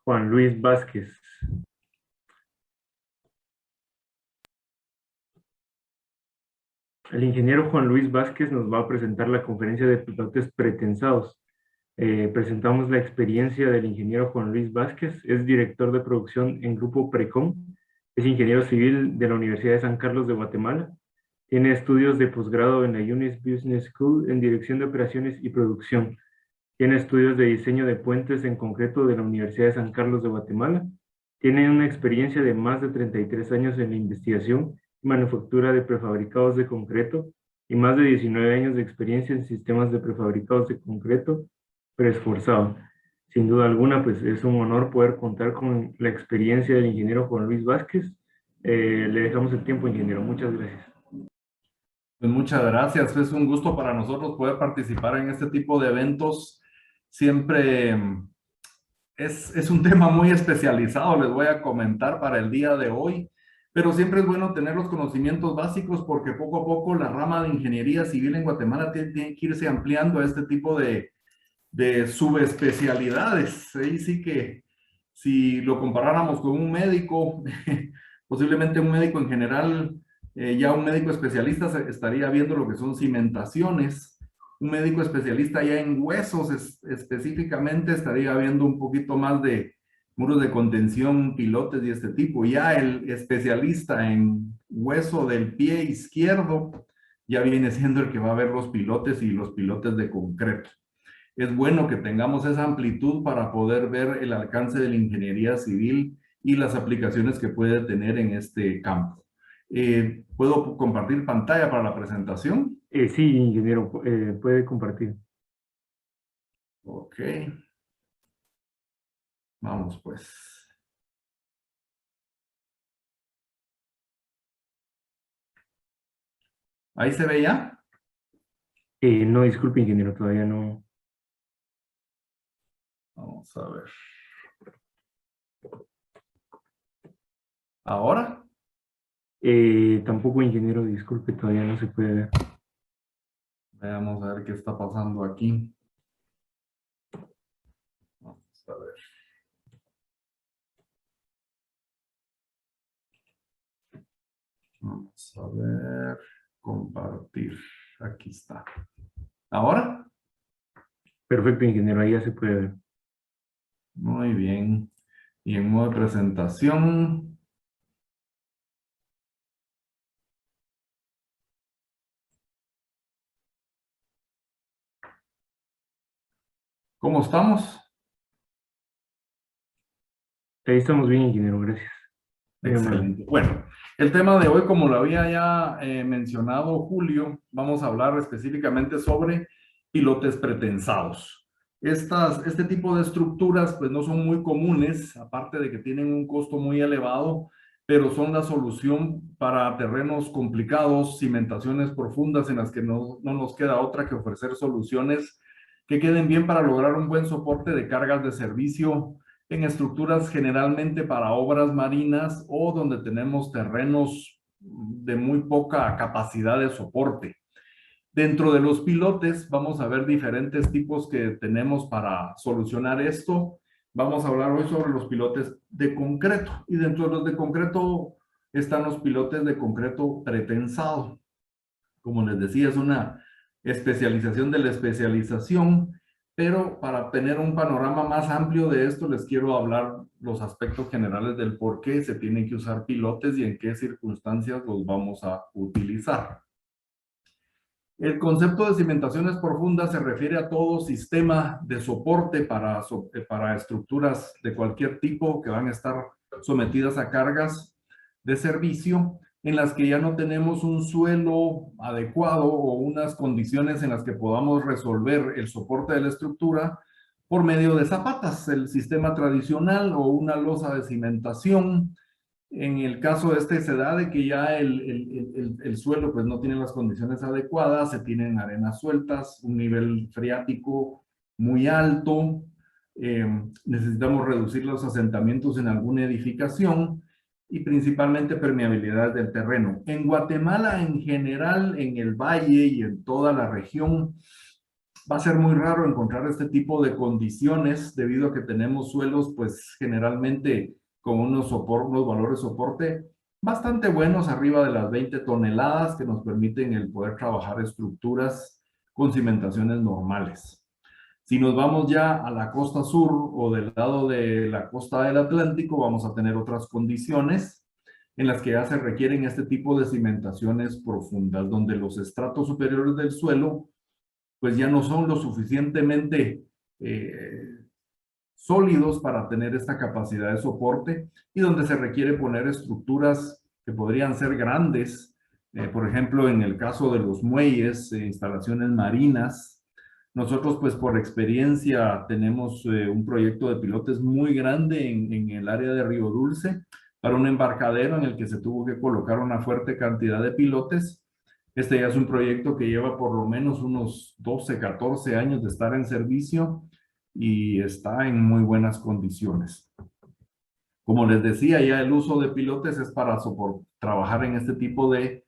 Juan Luis Vázquez. El ingeniero Juan Luis Vázquez nos va a presentar la conferencia de pilotes pretensados. Presentamos la experiencia del ingeniero Juan Luis Vázquez, es director de producción en Grupo Precom, es ingeniero civil de la Universidad de San Carlos de Guatemala, tiene estudios de posgrado en la UNIS Business School en dirección de operaciones y producción, tiene estudios de diseño de puentes en concreto de la Universidad de San Carlos de Guatemala, tiene una experiencia de más de 33 años en la investigación y manufactura de prefabricados de concreto y más de 19 años de experiencia en sistemas de prefabricados de concreto preesforzado. Sin duda alguna, pues es un honor poder contar con la experiencia del ingeniero Juan Luis Vázquez. Le dejamos el tiempo, ingeniero. Muchas gracias. Pues muchas gracias. Es un gusto para nosotros poder participar en este tipo de eventos. Siempre es un tema muy especializado, les voy a comentar para el día de hoy, pero siempre es bueno tener los conocimientos básicos porque poco a poco la rama de ingeniería civil en Guatemala tiene que irse ampliando a este tipo de subespecialidades. Ahí sí que si lo comparáramos con un médico, posiblemente un médico en general, ya un médico especialista estaría viendo lo que son cimentaciones. Un médico especialista ya en huesos específicamente estaría viendo un poquito más de muros de contención, pilotes y este tipo. Ya el especialista en hueso del pie izquierdo ya viene siendo el que va a ver los pilotes y los pilotes de concreto. Es bueno que tengamos esa amplitud para poder ver el alcance de la ingeniería civil y las aplicaciones que puede tener en este campo. ¿Puedo compartir pantalla para la presentación? Sí, ingeniero, puede compartir. Ok. Vamos pues. ¿Ahí se ve ya? No, disculpe, ingeniero, todavía no. Vamos a ver. ¿Ahora? Tampoco, ingeniero, disculpe, todavía no se puede ver. Veamos a ver qué está pasando aquí. Vamos a ver. Vamos a ver. Compartir. Aquí está. ¿Ahora? Perfecto, ingeniero, ahí ya se puede ver. Muy bien. Y en modo de presentación. ¿Cómo estamos? Ahí estamos bien, ingeniero, gracias. Excelente. Bueno, el tema de hoy, como lo había ya mencionado Julio, vamos a hablar específicamente sobre pilotes pretensados. Este tipo de estructuras pues no son muy comunes, aparte de que tienen un costo muy elevado, pero son la solución para terrenos complicados, cimentaciones profundas en las que no nos queda otra que ofrecer soluciones que queden bien para lograr un buen soporte de cargas de servicio en estructuras generalmente para obras marinas o donde tenemos terrenos de muy poca capacidad de soporte. Dentro de los pilotes vamos a ver diferentes tipos que tenemos para solucionar esto. Vamos a hablar hoy sobre los pilotes de concreto y dentro de los de concreto están los pilotes de concreto pretensado. Como les decía, es una especialización de la especialización, pero para tener un panorama más amplio de esto, les quiero hablar los aspectos generales del por qué se tienen que usar pilotes y en qué circunstancias los vamos a utilizar. El concepto de cimentaciones profundas se refiere a todo sistema de soporte para estructuras de cualquier tipo que van a estar sometidas a cargas de servicio en las que ya no tenemos un suelo adecuado o unas condiciones en las que podamos resolver el soporte de la estructura por medio de zapatas, el sistema tradicional o una losa de cimentación. En el caso este se da de que ya el suelo pues no tiene las condiciones adecuadas, se tienen arenas sueltas, un nivel freático muy alto, necesitamos reducir los asentamientos en alguna edificación y principalmente permeabilidad del terreno. En Guatemala en general, en el valle y en toda la región, va a ser muy raro encontrar este tipo de condiciones debido a que tenemos suelos, pues generalmente con unos valores soporte bastante buenos, arriba de las 20 toneladas, que nos permiten el poder trabajar estructuras con cimentaciones normales. Si nos vamos ya a la costa sur o del lado de la costa del Atlántico, vamos a tener otras condiciones en las que ya se requieren este tipo de cimentaciones profundas, donde los estratos superiores del suelo pues ya no son lo suficientemente sólidos para tener esta capacidad de soporte y donde se requiere poner estructuras que podrían ser grandes, por ejemplo, en el caso de los muelles, instalaciones marinas. Nosotros, pues por experiencia, tenemos un proyecto de pilotes muy grande en el área de Río Dulce para un embarcadero en el que se tuvo que colocar una fuerte cantidad de pilotes. Este ya es un proyecto que lleva por lo menos unos 12, 14 años de estar en servicio y está en muy buenas condiciones. Como les decía, ya el uso de pilotes es para trabajar en este tipo de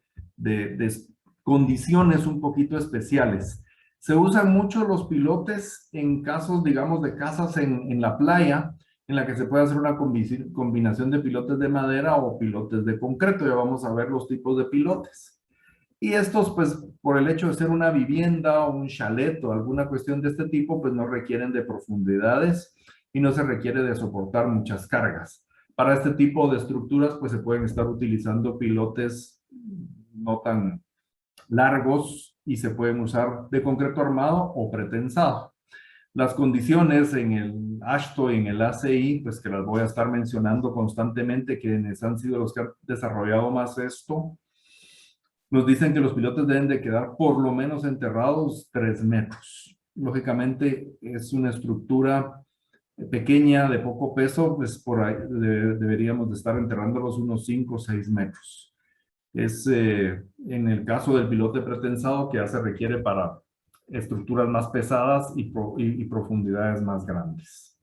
condiciones un poquito especiales. Se usan mucho los pilotes en casos, digamos, de casas en la playa, en la que se puede hacer una combinación de pilotes de madera o pilotes de concreto. Ya vamos a ver los tipos de pilotes. Y estos, pues, por el hecho de ser una vivienda o un chalet o alguna cuestión de este tipo, pues no requieren de profundidades y no se requiere de soportar muchas cargas. Para este tipo de estructuras, pues se pueden estar utilizando pilotes no tan largos y se pueden usar de concreto armado o pretensado. Las condiciones en el AASHTO y en el ACI, pues que las voy a estar mencionando constantemente, quienes han sido los que han desarrollado más esto, nos dicen que los pilotes deben de quedar por lo menos enterrados 3 metros. Lógicamente es una estructura pequeña, de poco peso, pues por ahí deberíamos de estar enterrándolos unos 5 o 6 metros. Es en el caso del pilote pretensado que ya se requiere para estructuras más pesadas y profundidades más grandes.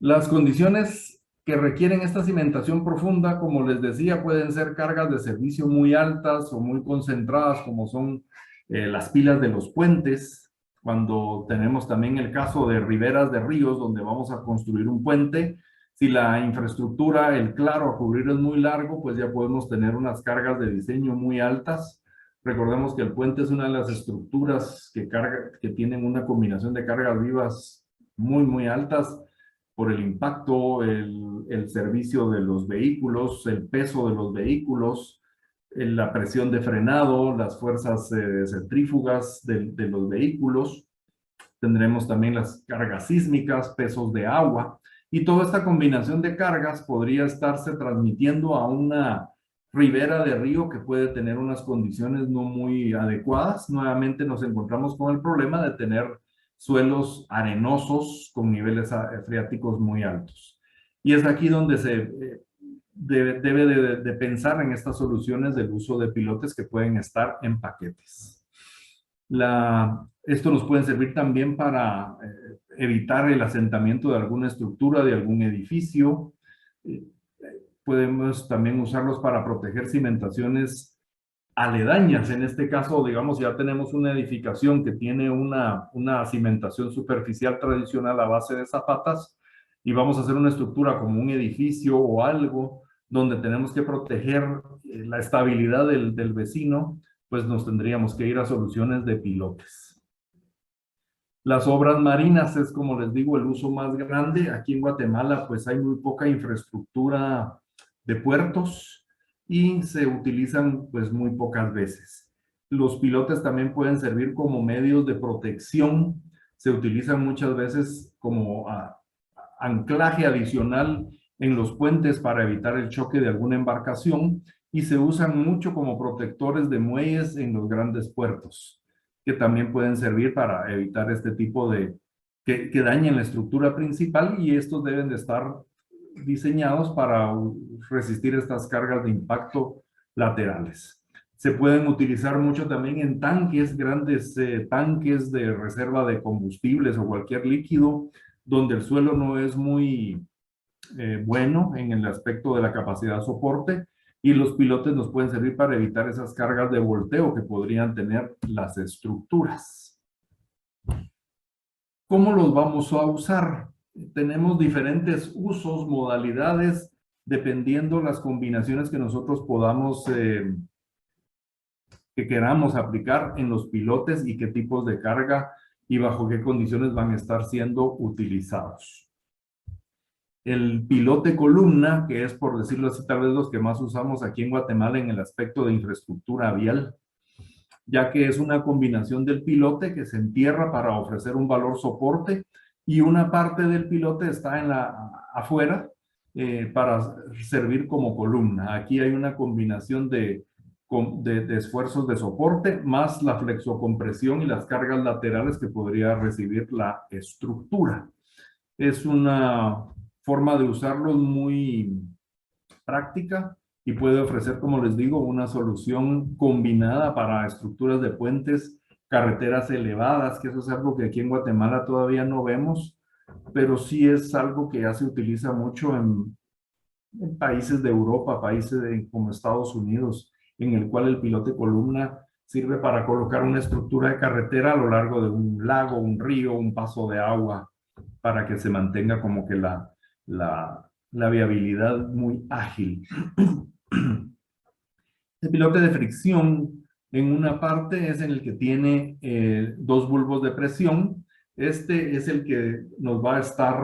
Las condiciones que requieren esta cimentación profunda, como les decía, pueden ser cargas de servicio muy altas o muy concentradas, como son las pilas de los puentes. Cuando tenemos también el caso de riberas de ríos, donde vamos a construir un puente, si la infraestructura, el claro a cubrir es muy largo, pues ya podemos tener unas cargas de diseño muy altas. Recordemos que el puente es una de las estructuras que tienen una combinación de cargas vivas muy, muy altas, por el impacto, el servicio de los vehículos, el peso de los vehículos, la presión de frenado, las fuerzas centrífugas de los vehículos. Tendremos también las cargas sísmicas, pesos de agua, y toda esta combinación de cargas podría estarse transmitiendo a una ribera de río que puede tener unas condiciones no muy adecuadas. Nuevamente nos encontramos con el problema de tener suelos arenosos con niveles freáticos muy altos. Y es aquí donde se debe de pensar en estas soluciones del uso de pilotes que pueden estar en paquetes. Esto nos puede servir también para evitar el asentamiento de alguna estructura, de algún edificio. Podemos también usarlos para proteger cimentaciones aledañas. En este caso, digamos, ya tenemos una edificación que tiene una cimentación superficial tradicional a base de zapatas y vamos a hacer una estructura como un edificio o algo donde tenemos que proteger la estabilidad del vecino, pues nos tendríamos que ir a soluciones de pilotes. Las obras marinas es, como les digo, el uso más grande. Aquí en Guatemala, pues hay muy poca infraestructura de puertos y se utilizan pues muy pocas veces. Los pilotes también pueden servir como medios de protección. Se utilizan muchas veces como anclaje adicional en los puentes para evitar el choque de alguna embarcación y se usan mucho como protectores de muelles en los grandes puertos, que también pueden servir para evitar este tipo de que dañen la estructura principal, y estos deben de estar diseñados para resistir estas cargas de impacto laterales. Se pueden utilizar mucho también en tanques, grandes tanques de reserva de combustibles o cualquier líquido, donde el suelo no es muy bueno en el aspecto de la capacidad de soporte, y los pilotes nos pueden servir para evitar esas cargas de volteo que podrían tener las estructuras. ¿Cómo los vamos a usar? Tenemos diferentes usos, modalidades, dependiendo las combinaciones que nosotros podamos, que queramos aplicar en los pilotes y qué tipos de carga y bajo qué condiciones van a estar siendo utilizados. El pilote columna, que es, por decirlo así, tal vez los que más usamos aquí en Guatemala en el aspecto de infraestructura vial, ya que es una combinación del pilote que se entierra para ofrecer un valor soporte y una parte del pilote está afuera para servir como columna. Aquí hay una combinación de esfuerzos de soporte más la flexocompresión y las cargas laterales que podría recibir la estructura. Es una forma de usarlos muy práctica y puede ofrecer, como les digo, una solución combinada para estructuras de puentes, carreteras elevadas, que eso es algo que aquí en Guatemala todavía no vemos, pero sí es algo que ya se utiliza mucho en países de Europa, como Estados Unidos, en el cual el pilote columna sirve para colocar una estructura de carretera a lo largo de un lago, un río, un paso de agua, para que se mantenga como que la viabilidad muy ágil. El pilote de fricción en una parte es en el que tiene dos bulbos de presión. Este es el que nos va a estar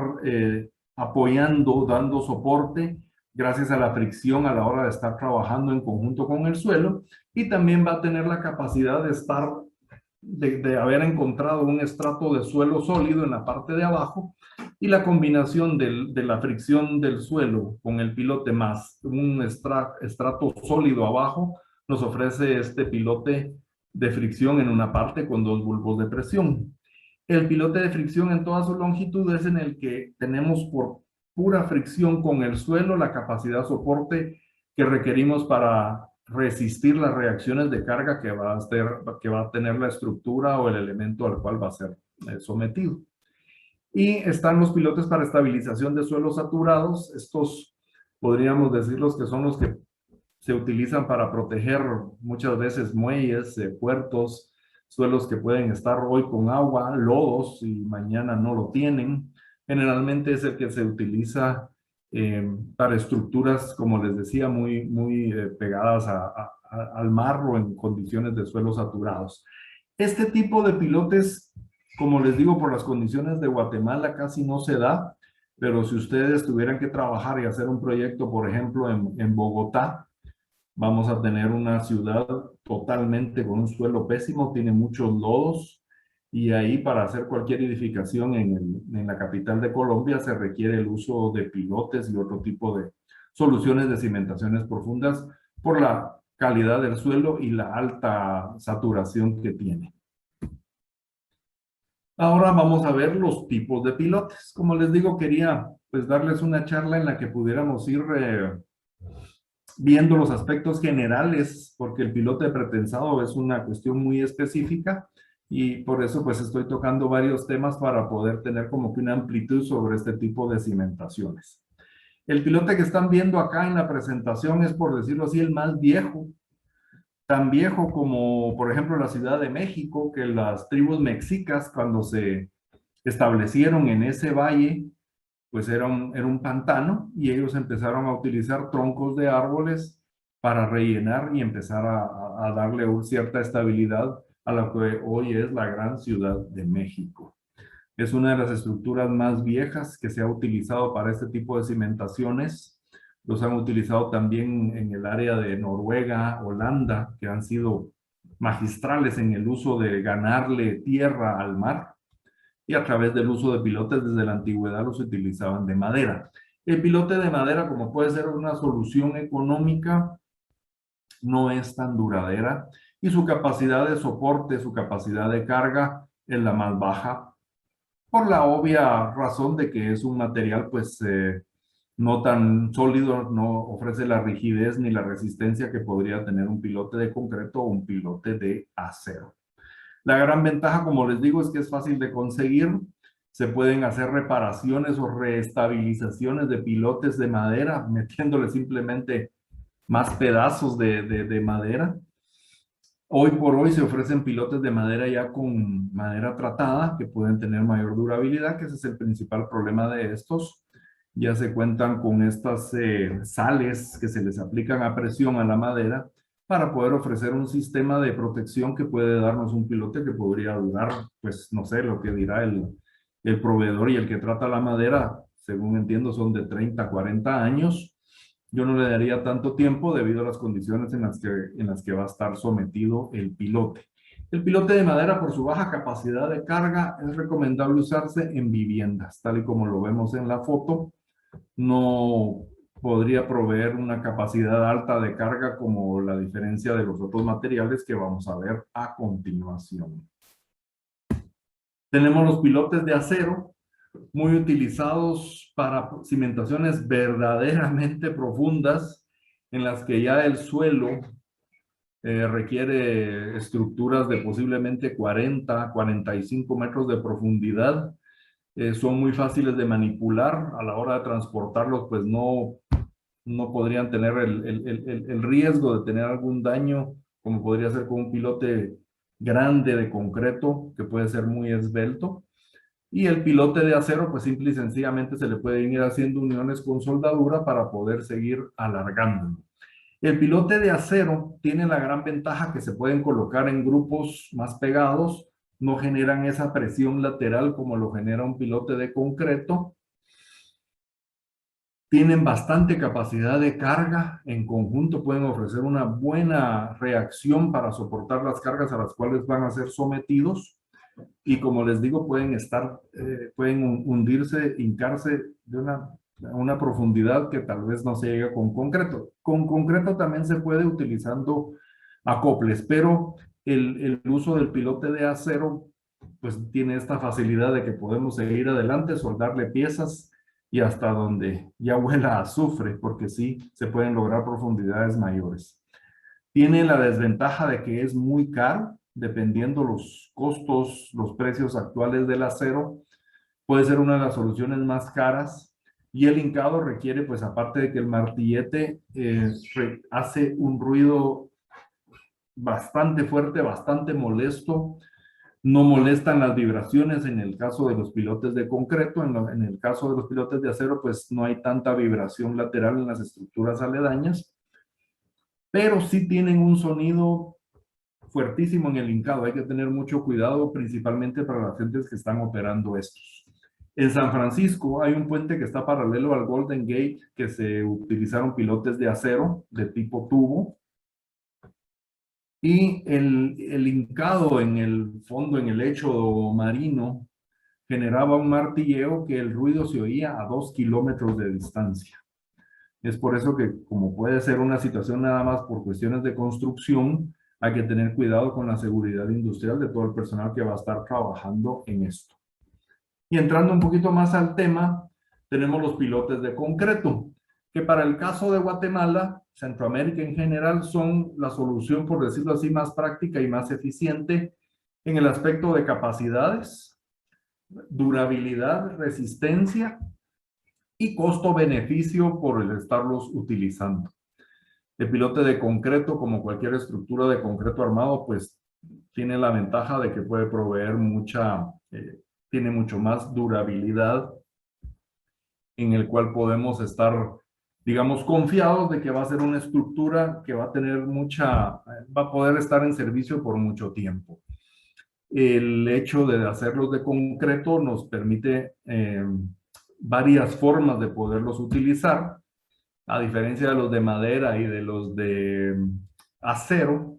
apoyando, dando soporte gracias a la fricción a la hora de estar trabajando en conjunto con el suelo, y también va a tener la capacidad de estar, de haber encontrado un estrato de suelo sólido en la parte de abajo, y la combinación de la fricción del suelo con el pilote más un estrato sólido abajo nos ofrece este pilote de fricción en una parte con dos bulbos de presión. El pilote de fricción en toda su longitud es en el que tenemos por pura fricción con el suelo la capacidad de soporte que requerimos para resistir las reacciones de carga que va a tener la estructura o el elemento al cual va a ser sometido. Y están los pilotes para estabilización de suelos saturados. Estos podríamos decirlos que son los que se utilizan para proteger muchas veces muelles, puertos, suelos que pueden estar hoy con agua, lodos, y mañana no lo tienen. Generalmente es el que se utiliza para estructuras, como les decía, muy pegadas al mar o en condiciones de suelos saturados. Este tipo de pilotes, como les digo, por las condiciones de Guatemala casi no se da, pero si ustedes tuvieran que trabajar y hacer un proyecto, por ejemplo, en Bogotá, vamos a tener una ciudad totalmente con un suelo pésimo, tiene muchos lodos, y ahí para hacer cualquier edificación en la capital de Colombia se requiere el uso de pilotes y otro tipo de soluciones de cimentaciones profundas por la calidad del suelo y la alta saturación que tiene. Ahora vamos a ver los tipos de pilotes. Como les digo, quería pues darles una charla en la que pudiéramos ir viendo los aspectos generales, porque el pilote pretensado es una cuestión muy específica, y por eso pues estoy tocando varios temas para poder tener como que una amplitud sobre este tipo de cimentaciones. El pilote que están viendo acá en la presentación es, por decirlo así, el más viejo, tan viejo como, por ejemplo, la Ciudad de México, que las tribus mexicas, cuando se establecieron en ese valle, pues era un pantano, y ellos empezaron a utilizar troncos de árboles para rellenar y empezar a darle cierta estabilidad a lo que hoy es la gran Ciudad de México. Es una de las estructuras más viejas que se ha utilizado para este tipo de cimentaciones. Los han utilizado también en el área de Noruega, Holanda, que han sido magistrales en el uso de ganarle tierra al mar, y a través del uso de pilotes desde la antigüedad los utilizaban de madera. El pilote de madera, como puede ser una solución económica, no es tan duradera, y su capacidad de soporte, su capacidad de carga es la más baja, por la obvia razón de que es un material pues no tan sólido, no ofrece la rigidez ni la resistencia que podría tener un pilote de concreto o un pilote de acero. La gran ventaja, como les digo, es que es fácil de conseguir. Se pueden hacer reparaciones o reestabilizaciones de pilotes de madera, metiéndole simplemente más pedazos de madera. Hoy por hoy se ofrecen pilotes de madera ya con madera tratada que pueden tener mayor durabilidad, que ese es el principal problema de estos. Ya se cuentan con estas sales que se les aplican a presión a la madera para poder ofrecer un sistema de protección que puede darnos un pilote que podría durar, pues no sé, lo que dirá el proveedor y el que trata la madera, según entiendo, son de 30 a 40 años. Yo no le daría tanto tiempo debido a las condiciones en las que va a estar sometido el pilote. El pilote de madera, por su baja capacidad de carga, es recomendable usarse en viviendas, tal y como lo vemos en la foto. No podría proveer una capacidad alta de carga como la diferencia de los otros materiales que vamos a ver a continuación. Tenemos los pilotes de acero, muy utilizados para cimentaciones verdaderamente profundas, en las que ya el suelo requiere estructuras de posiblemente 40, 45 metros de profundidad. Son muy fáciles de manipular. A la hora de transportarlos, pues no podrían tener el riesgo de tener algún daño, como podría ser con un pilote grande de concreto, que puede ser muy esbelto. Y el pilote de acero, pues simple y sencillamente se le pueden ir haciendo uniones con soldadura para poder seguir alargando. El pilote de acero tiene la gran ventaja que se pueden colocar en grupos más pegados, no generan esa presión lateral como lo genera un pilote de concreto. Tienen bastante capacidad de carga, en conjunto pueden ofrecer una buena reacción para soportar las cargas a las cuales van a ser sometidos. Y como les digo, pueden hundirse, hincarse de una profundidad que tal vez no se llega con concreto. Con concreto también se puede utilizando acoples, pero el uso del pilote de acero pues tiene esta facilidad de que podemos seguir adelante, soldarle piezas y hasta donde ya huela a azufre, porque sí se pueden lograr profundidades mayores. Tiene la desventaja de que es muy caro, dependiendo los costos, los precios actuales del acero, puede ser una de las soluciones más caras. Y el hincado requiere, pues aparte de que el martillete hace un ruido bastante fuerte, bastante molesto, no molestan las vibraciones en el caso de los pilotes de concreto. En el caso de los pilotes de acero, pues no hay tanta vibración lateral en las estructuras aledañas, pero sí tienen un sonido fuertísimo en el hincado. Hay que tener mucho cuidado, principalmente para las gentes que están operando estos. En San Francisco hay un puente que está paralelo al Golden Gate, que se utilizaron pilotes de acero de tipo tubo. Y el hincado en el fondo, en el lecho marino, generaba un martilleo que el ruido se oía a 2 kilómetros de distancia. Es por eso que, como puede ser una situación nada más por cuestiones de construcción, hay que tener cuidado con la seguridad industrial de todo el personal que va a estar trabajando en esto. Y entrando un poquito más al tema, tenemos los pilotes de concreto, que para el caso de Guatemala, Centroamérica en general, son la solución, por decirlo así, más práctica y más eficiente en el aspecto de capacidades, durabilidad, resistencia y costo-beneficio por el estarlos utilizando. El pilote de concreto, como cualquier estructura de concreto armado, pues tiene la ventaja de que puede proveer tiene mucho más durabilidad, en el cual podemos estar, digamos, confiados de que va a ser una estructura que va a tener va a poder estar en servicio por mucho tiempo. El hecho de hacerlos de concreto nos permite varias formas de poderlos utilizar, a diferencia de los de madera y de los de acero.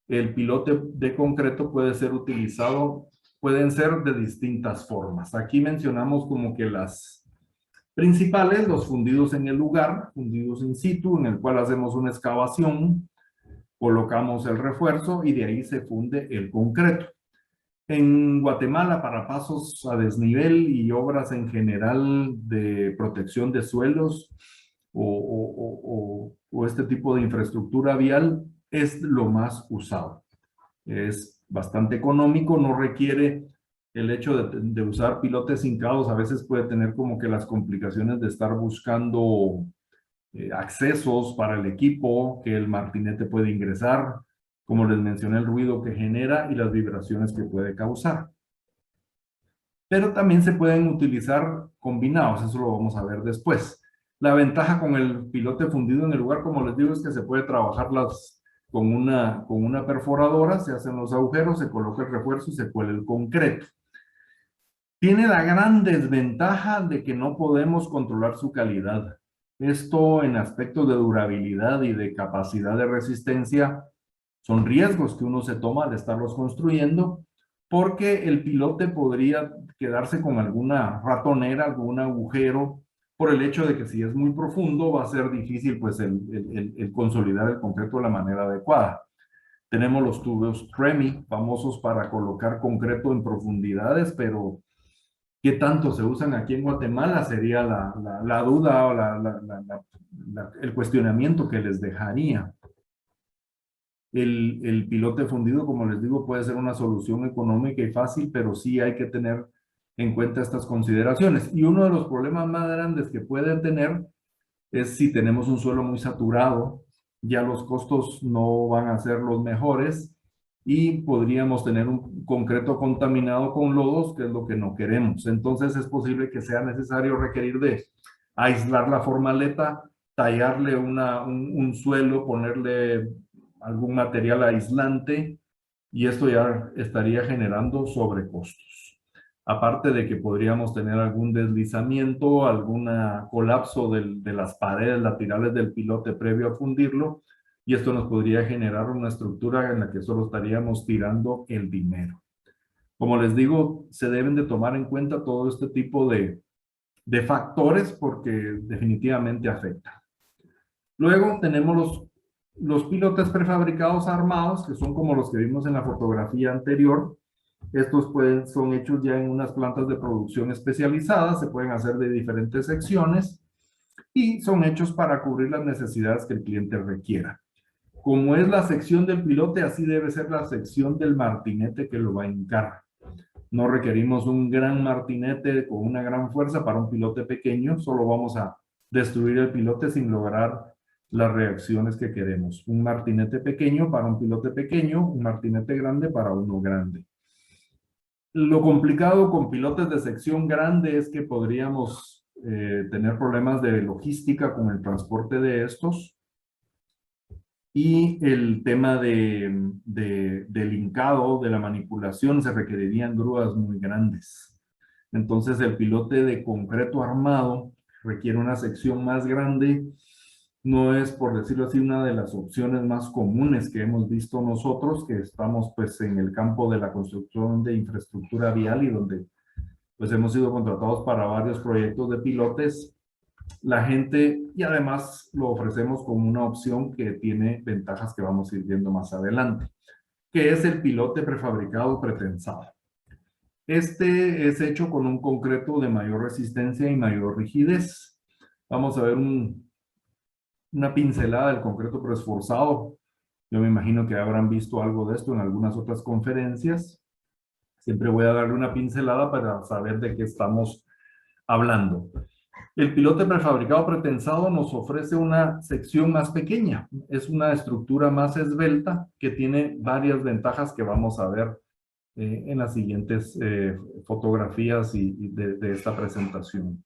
El pilote de concreto puede ser utilizado, pueden ser de distintas formas. Aquí mencionamos como que las principales, los fundidos en el lugar, fundidos in situ, en el cual hacemos una excavación, colocamos el refuerzo y de ahí se funde el concreto. En Guatemala, para pasos a desnivel y obras en general de protección de suelos o este tipo de infraestructura vial, es lo más usado. Es bastante económico, no requiere el hecho de usar pilotes hincados. A veces puede tener como que las complicaciones de estar buscando accesos para el equipo, que el martinete puede ingresar, como les mencioné, el ruido que genera y las vibraciones que puede causar. Pero también se pueden utilizar combinados, eso lo vamos a ver después. La ventaja con el pilote fundido en el lugar, como les digo, es que se puede trabajar con una perforadora, se hacen los agujeros, se coloca el refuerzo y se cuela el concreto. Tiene la gran desventaja de que no podemos controlar su calidad. Esto en aspectos de durabilidad y de capacidad de resistencia son riesgos que uno se toma al estarlos construyendo, porque el pilote podría quedarse con alguna ratonera, algún agujero, por el hecho de que si es muy profundo va a ser difícil pues el consolidar el concreto de la manera adecuada. Tenemos los tubos TREMI, famosos para colocar concreto en profundidades, pero ¿qué tanto se usan aquí en Guatemala? Sería la duda o el cuestionamiento que les dejaría. El pilote fundido, como les digo, puede ser una solución económica y fácil, pero sí hay que tener en cuenta estas consideraciones. Y uno de los problemas más grandes que puede tener es si tenemos un suelo muy saturado, ya los costos no van a ser los mejores y podríamos tener un concreto contaminado con lodos, que es lo que no queremos. Entonces es posible que sea necesario requerir de aislar la formaleta, tallarle un suelo, ponerle algún material aislante, y esto ya estaría generando sobrecostos. Aparte de que podríamos tener algún deslizamiento, algún colapso de las paredes laterales del pilote previo a fundirlo, y esto nos podría generar una estructura en la que solo estaríamos tirando el dinero. Como les digo, se deben de tomar en cuenta todo este tipo de factores porque definitivamente afecta. Luego tenemos los pilotes prefabricados armados, que son como los que vimos en la fotografía anterior. Estos son hechos ya en unas plantas de producción especializadas, se pueden hacer de diferentes secciones y son hechos para cubrir las necesidades que el cliente requiera. Como es la sección del pilote, así debe ser la sección del martinete que lo va a hincar. No requerimos un gran martinete con una gran fuerza para un pilote pequeño, solo vamos a destruir el pilote sin lograr las reacciones que queremos. Un martinete pequeño para un pilote pequeño, un martinete grande para uno grande. Lo complicado con pilotes de sección grande es que podríamos tener problemas de logística con el transporte de estos, y el tema del hincado, de la manipulación, se requerirían grúas muy grandes. Entonces el pilote de concreto armado requiere una sección más grande. No es, por decirlo así, una de las opciones más comunes que hemos visto nosotros, que estamos pues en el campo de la construcción de infraestructura vial y donde pues hemos sido contratados para varios proyectos de pilotes. La gente, y además lo ofrecemos como una opción que tiene ventajas que vamos a ir viendo más adelante, que es el pilote prefabricado pretensado. Este es hecho con un concreto de mayor resistencia y mayor rigidez. Vamos a ver una pincelada del concreto preesforzado. Yo me imagino que habrán visto algo de esto en algunas otras conferencias. Siempre voy a darle una pincelada para saber de qué estamos hablando. El pilote prefabricado pretensado nos ofrece una sección más pequeña. Es una estructura más esbelta que tiene varias ventajas que vamos a ver en las siguientes fotografías de esta presentación.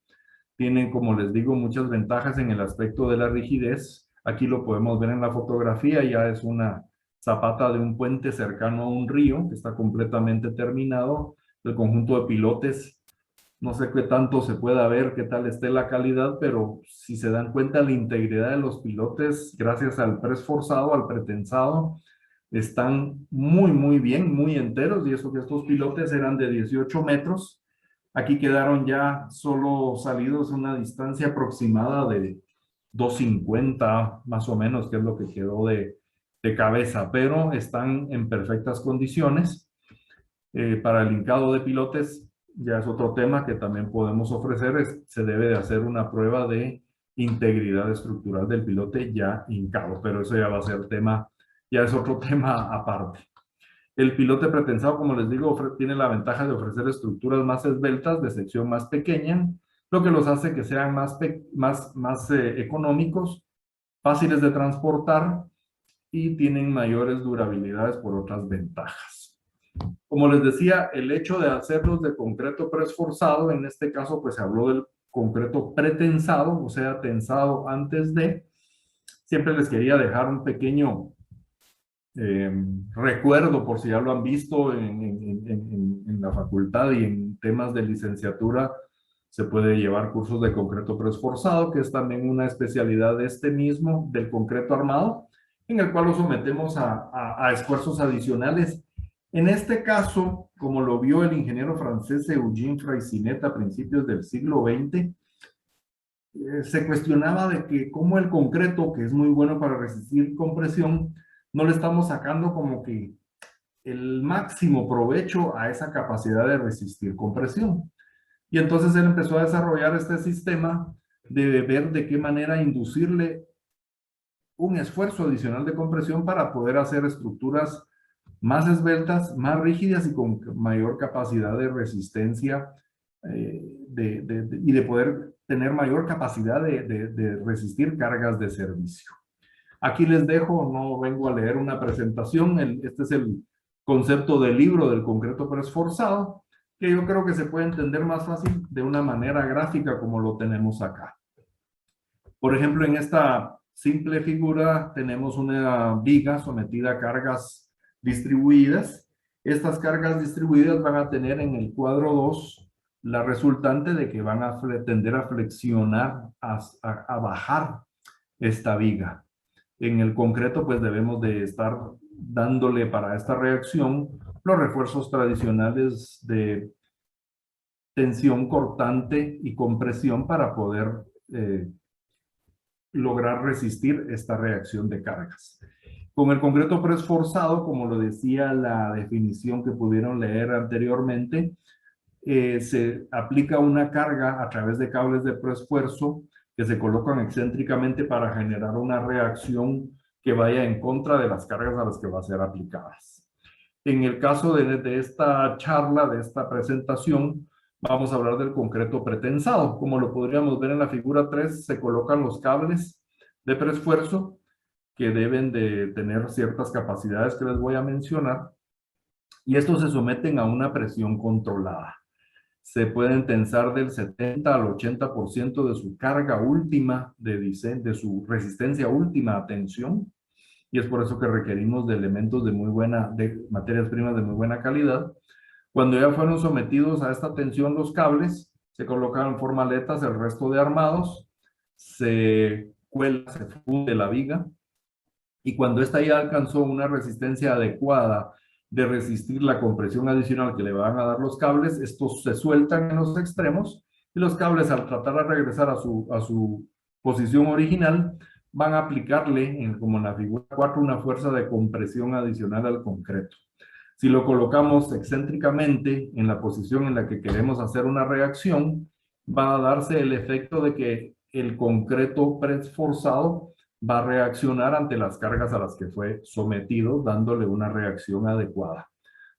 Tienen, como les digo, muchas ventajas en el aspecto de la rigidez. Aquí lo podemos ver en la fotografía, ya es una zapata de un puente cercano a un río que está completamente terminado. El conjunto de pilotes, no sé qué tanto se pueda ver, qué tal esté la calidad, pero si se dan cuenta, la integridad de los pilotes, gracias al preesforzado, al pretensado, están muy bien, muy enteros, y eso que estos pilotes eran de 18 metros. Aquí quedaron ya solo salidos a una distancia aproximada de 250, más o menos, que es lo que quedó de cabeza, pero están en perfectas condiciones. Para el hincado de pilotes, ya es otro tema que también podemos ofrecer, se debe de hacer una prueba de integridad estructural del pilote ya hincado, pero eso ya va a ser tema, ya es otro tema aparte. El pilote pretensado, como les digo, tiene la ventaja de ofrecer estructuras más esbeltas, de sección más pequeña, lo que los hace que sean más económicos, fáciles de transportar y tienen mayores durabilidades por otras ventajas. Como les decía, el hecho de hacerlos de concreto preesforzado, en este caso pues se habló del concreto pretensado, o sea, tensado antes de. Siempre les quería dejar un pequeño recuerdo, por si ya lo han visto en la facultad y en temas de licenciatura, se puede llevar cursos de concreto preesforzado, que es también una especialidad de este mismo, del concreto armado, en el cual lo sometemos a esfuerzos adicionales. En este caso, como lo vio el ingeniero francés Eugène Freycinet a principios del siglo XX, se cuestionaba de que cómo el concreto, que es muy bueno para resistir compresión, no le estamos sacando como que el máximo provecho a esa capacidad de resistir compresión. Y entonces él empezó a desarrollar este sistema de ver de qué manera inducirle un esfuerzo adicional de compresión para poder hacer estructuras más esbeltas, más rígidas y con mayor capacidad de resistencia y de poder tener mayor capacidad de resistir cargas de servicio. Aquí les dejo, no vengo a leer una presentación, este es el concepto del libro del concreto preesforzado, que yo creo que se puede entender más fácil de una manera gráfica como lo tenemos acá. Por ejemplo, en esta simple figura tenemos una viga sometida a cargas distribuidas. Estas cargas distribuidas van a tener en el cuadro 2 la resultante de que van a tender a flexionar, a bajar esta viga. En el concreto, pues debemos de estar dándole para esta reacción los refuerzos tradicionales de tensión cortante y compresión para poder lograr resistir esta reacción de cargas. Con el concreto preesforzado, como lo decía la definición que pudieron leer anteriormente, se aplica una carga a través de cables de preesfuerzo que se colocan excéntricamente para generar una reacción que vaya en contra de las cargas a las que va a ser aplicadas. En el caso de esta charla, de esta presentación, vamos a hablar del concreto pretensado. Como lo podríamos ver en la figura 3, se colocan los cables de preesfuerzo que deben de tener ciertas capacidades que les voy a mencionar, y estos se someten a una presión controlada. Se pueden tensar del 70 al 80% de su carga última de su resistencia última a tensión, y es por eso que requerimos de elementos de materias primas de muy buena calidad. Cuando ya fueron sometidos a esta tensión los cables, se colocan en formaletas el resto de armados, se cuela, se funde la viga, y cuando esta ya alcanzó una resistencia adecuada de resistir la compresión adicional que le van a dar los cables, estos se sueltan en los extremos, y los cables, al tratar de regresar a su posición original, van a aplicarle, como en la figura 4, una fuerza de compresión adicional al concreto. Si lo colocamos excéntricamente en la posición en la que queremos hacer una reacción, va a darse el efecto de que el concreto preesforzado va a reaccionar ante las cargas a las que fue sometido, dándole una reacción adecuada.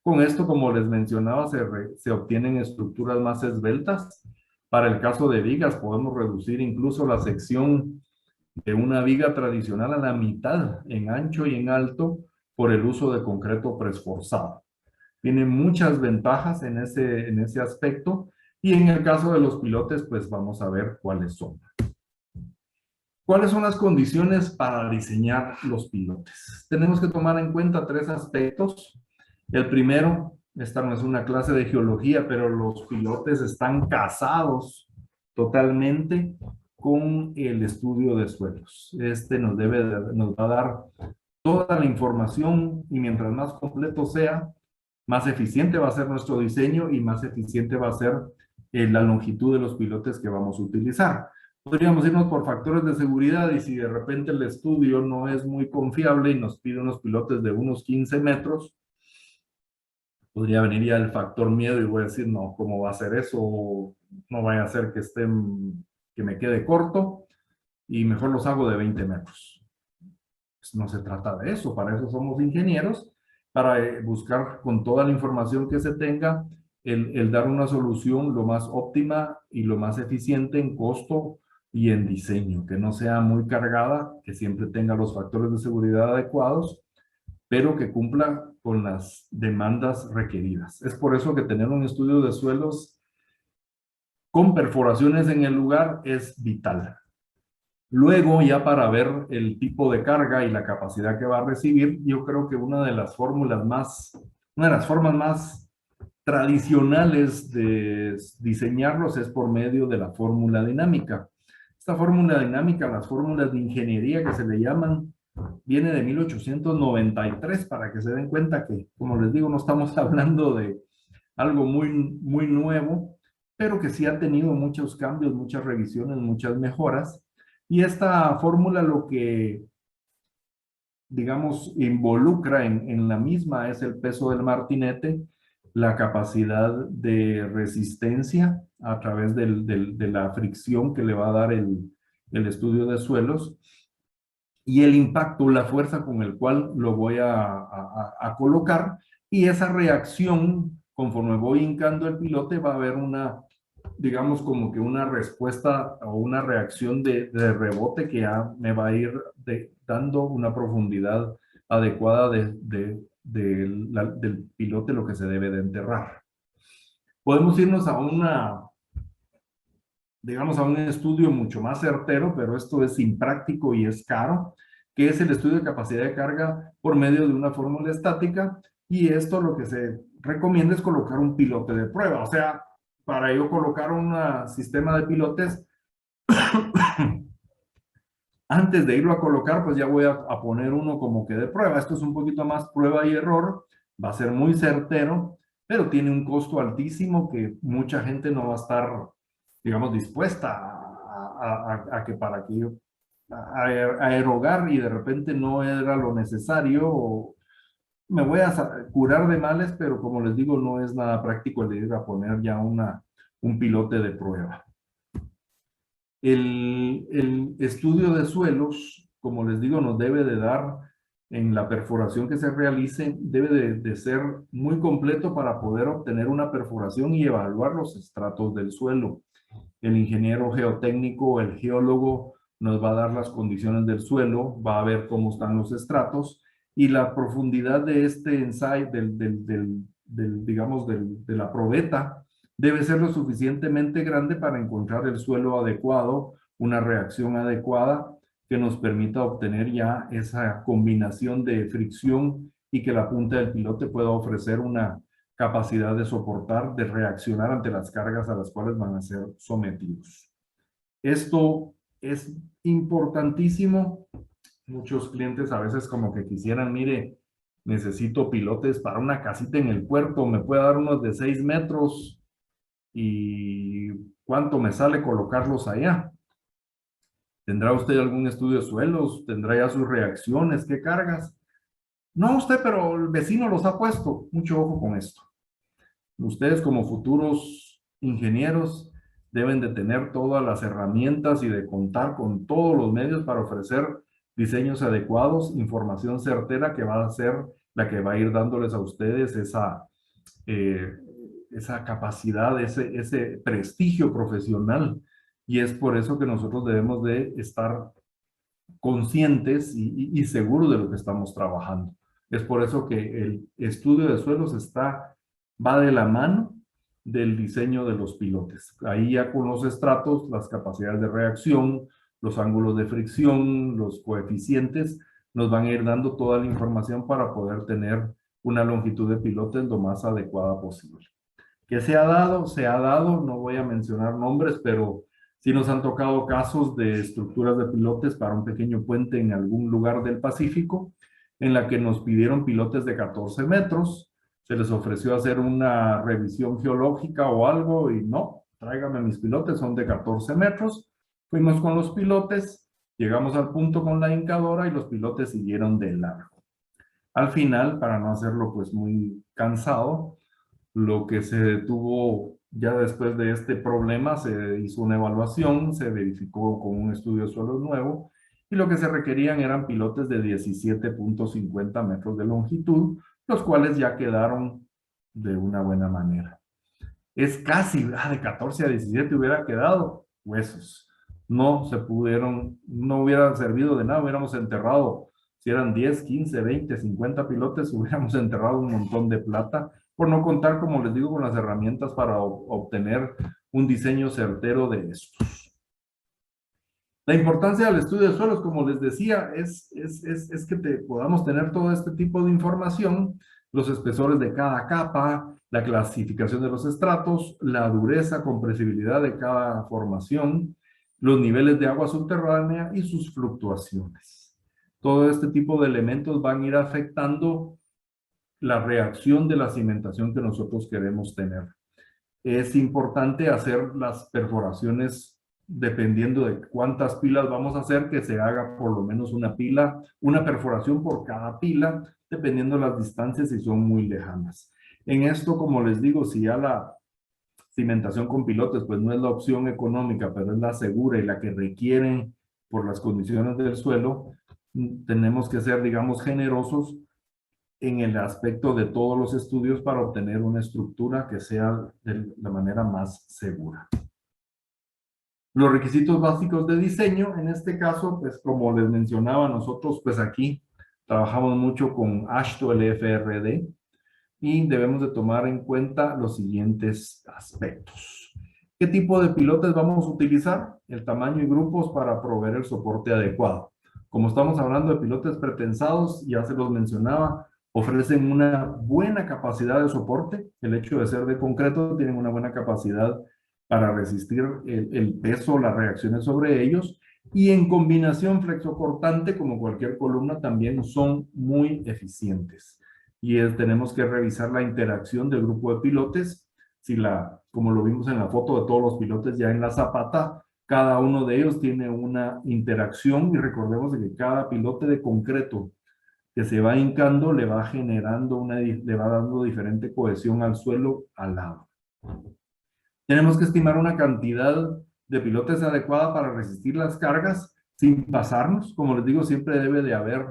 Con esto, como les mencionaba, se obtienen estructuras más esbeltas. Para el caso de vigas, podemos reducir incluso la sección de una viga tradicional a la mitad en ancho y en alto por el uso de concreto preesforzado. Tiene muchas ventajas en ese aspecto, y en el caso de los pilotes, pues vamos a ver cuáles son. ¿Cuáles son las condiciones para diseñar los pilotes? Tenemos que tomar en cuenta 3 aspectos. El primero, esta no es una clase de geología, pero los pilotes están casados totalmente con el estudio de suelos. Este nos va a dar toda la información, y mientras más completo sea, más eficiente va a ser nuestro diseño y más eficiente va a ser la longitud de los pilotes que vamos a utilizar. Podríamos irnos por factores de seguridad, y si de repente el estudio no es muy confiable y nos pide unos pilotes de unos 15 metros, podría venir ya el factor miedo y voy a decir, no, ¿cómo va a ser eso? No vaya a ser que me quede corto, y mejor los hago de 20 metros. Pues no se trata de eso, para eso somos ingenieros, para buscar con toda la información que se tenga, el dar una solución lo más óptima y lo más eficiente en costo, y en diseño, que no sea muy cargada, que siempre tenga los factores de seguridad adecuados, pero que cumpla con las demandas requeridas. Es por eso que tener un estudio de suelos con perforaciones en el lugar es vital. Luego, ya para ver el tipo de carga y la capacidad que va a recibir, yo creo que una de las formas más tradicionales de diseñarlos es por medio de la fórmula dinámica. Esta fórmula dinámica, las fórmulas de ingeniería que se le llaman, viene de 1893, para que se den cuenta que, como les digo, no estamos hablando de algo muy nuevo, pero que sí ha tenido muchos cambios, muchas revisiones, muchas mejoras. Y esta fórmula lo que, digamos, involucra en la misma es el peso del martinete, la capacidad de resistencia a través de la fricción que le va a dar el estudio de suelos y el impacto, la fuerza con el cual lo voy a colocar, y esa reacción, conforme voy hincando el pilote, va a haber una, digamos, como que una respuesta o una reacción de rebote que ya me va a ir dando una profundidad adecuada del pilote, lo que se debe de enterrar. Podemos irnos a digamos, a un estudio mucho más certero, pero esto es impráctico y es caro, que es el estudio de capacidad de carga por medio de una fórmula estática, y esto lo que se recomienda es colocar un pilote de prueba. O sea, para yo colocar un sistema de pilotes, antes de irlo a colocar, pues ya voy a poner uno como que de prueba. Esto es un poquito más prueba y error, va a ser muy certero, pero tiene un costo altísimo que mucha gente no va a estar, digamos, dispuesta a que para que yo a erogar, y de repente no era lo necesario, o me voy a curar de males, pero como les digo, no es nada práctico el ir a poner ya un pilote de prueba. El estudio de suelos, como les digo, nos debe de dar, en la perforación que se realice, debe de ser muy completo para poder obtener una perforación y evaluar los estratos del suelo. El ingeniero geotécnico, el geólogo, nos va a dar las condiciones del suelo, va a ver cómo están los estratos, y la profundidad de este ensayo, digamos, de la probeta, debe ser lo suficientemente grande para encontrar el suelo adecuado, una reacción adecuada que nos permita obtener ya esa combinación de fricción, y que la punta del pilote pueda ofrecer una capacidad de soportar, de reaccionar ante las cargas a las cuales van a ser sometidos. Esto es importantísimo. Muchos clientes a veces como que quisieran, mire, necesito pilotes para una casita en el puerto, me puede dar unos de 6 metros, y ¿cuánto me sale colocarlos allá? ¿Tendrá usted algún estudio de suelos? ¿Tendrá ya sus reacciones? ¿Qué cargas? No usted, pero el vecino los ha puesto. Mucho ojo con esto. Ustedes, como futuros ingenieros, deben de tener todas las herramientas y de contar con todos los medios para ofrecer diseños adecuados, información certera, que va a ser la que va a ir dándoles a ustedes eh, esa capacidad, ese prestigio profesional. Y es por eso que nosotros debemos de estar conscientes y seguros de lo que estamos trabajando. Es por eso que el estudio de suelos va de la mano del diseño de los pilotes. Ahí ya con los estratos, las capacidades de reacción, los ángulos de fricción, los coeficientes, nos van a ir dando toda la información para poder tener una longitud de pilotes lo más adecuada posible. ¿Qué se ha dado? Se ha dado, no voy a mencionar nombres, pero sí nos han tocado casos de estructuras de pilotes para un pequeño puente en algún lugar del Pacífico, en la que nos pidieron pilotes de 14 metros, se les ofreció hacer una revisión geológica o algo, y no, tráigame mis pilotes, son de 14 metros. Fuimos con los pilotes, llegamos al punto con la hincadora y los pilotes siguieron de largo. Al final, para no hacerlo pues muy cansado, lo que se detuvo ya después de este problema, se hizo una evaluación, se verificó con un estudio de suelo nuevo, y lo que se requerían eran pilotes de 17.50 metros de longitud, los cuales ya quedaron de una buena manera. Es casi, de 14 a 17 hubiera quedado huesos. no hubiera servido de nada, hubiéramos enterrado, si eran 10, 15, 20, 50 pilotes, hubiéramos enterrado un montón de plata, por no contar, como les digo, con las herramientas para obtener un diseño certero de estos. La importancia del estudio de suelos, como les decía, es que podamos tener todo este tipo de información, los espesores de cada capa, la clasificación de los estratos, la dureza, compresibilidad de cada formación, los niveles de agua subterránea y sus fluctuaciones. Todo este tipo de elementos van a ir afectando la reacción de la cimentación que nosotros queremos tener. Es importante hacer las perforaciones dependiendo de cuántas pilas vamos a hacer, que se haga por lo menos una perforación por cada pila, dependiendo de las distancias si son muy lejanas. En esto, como les digo, si ya la cimentación con pilotes, pues no es la opción económica, pero es la segura y la que requieren por las condiciones del suelo, tenemos que ser, digamos, generosos en el aspecto de todos los estudios para obtener una estructura que sea de la manera más segura. Los requisitos básicos de diseño, en este caso, pues como les mencionaba, nosotros pues aquí trabajamos mucho con AASHTO LFRD y debemos de tomar en cuenta los siguientes aspectos. ¿Qué tipo de pilotes vamos a utilizar? El tamaño y grupos para proveer el soporte adecuado. Como estamos hablando de pilotes pretensados, ya se los mencionaba, ofrecen una buena capacidad de soporte. El hecho de ser de concreto, tienen una buena capacidad para resistir el peso, las reacciones sobre ellos. Y en combinación flexocortante, como cualquier columna, también son muy eficientes. Y tenemos que revisar la interacción del grupo de pilotes. Como lo vimos en la foto de todos los pilotes ya en la zapata, cada uno de ellos tiene una interacción y recordemos que cada pilote de concreto que se va hincando le va generando le va dando diferente cohesión al suelo al lado. Tenemos que estimar una cantidad de pilotes adecuada para resistir las cargas sin pasarnos. Como les digo, siempre debe de haber,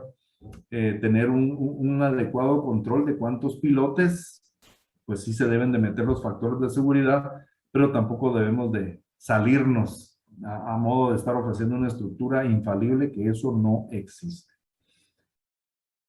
tener un adecuado control de cuántos pilotes, pues sí se deben de meter los factores de seguridad, pero tampoco debemos de salirnos a modo de estar ofreciendo una estructura infalible, que eso no existe.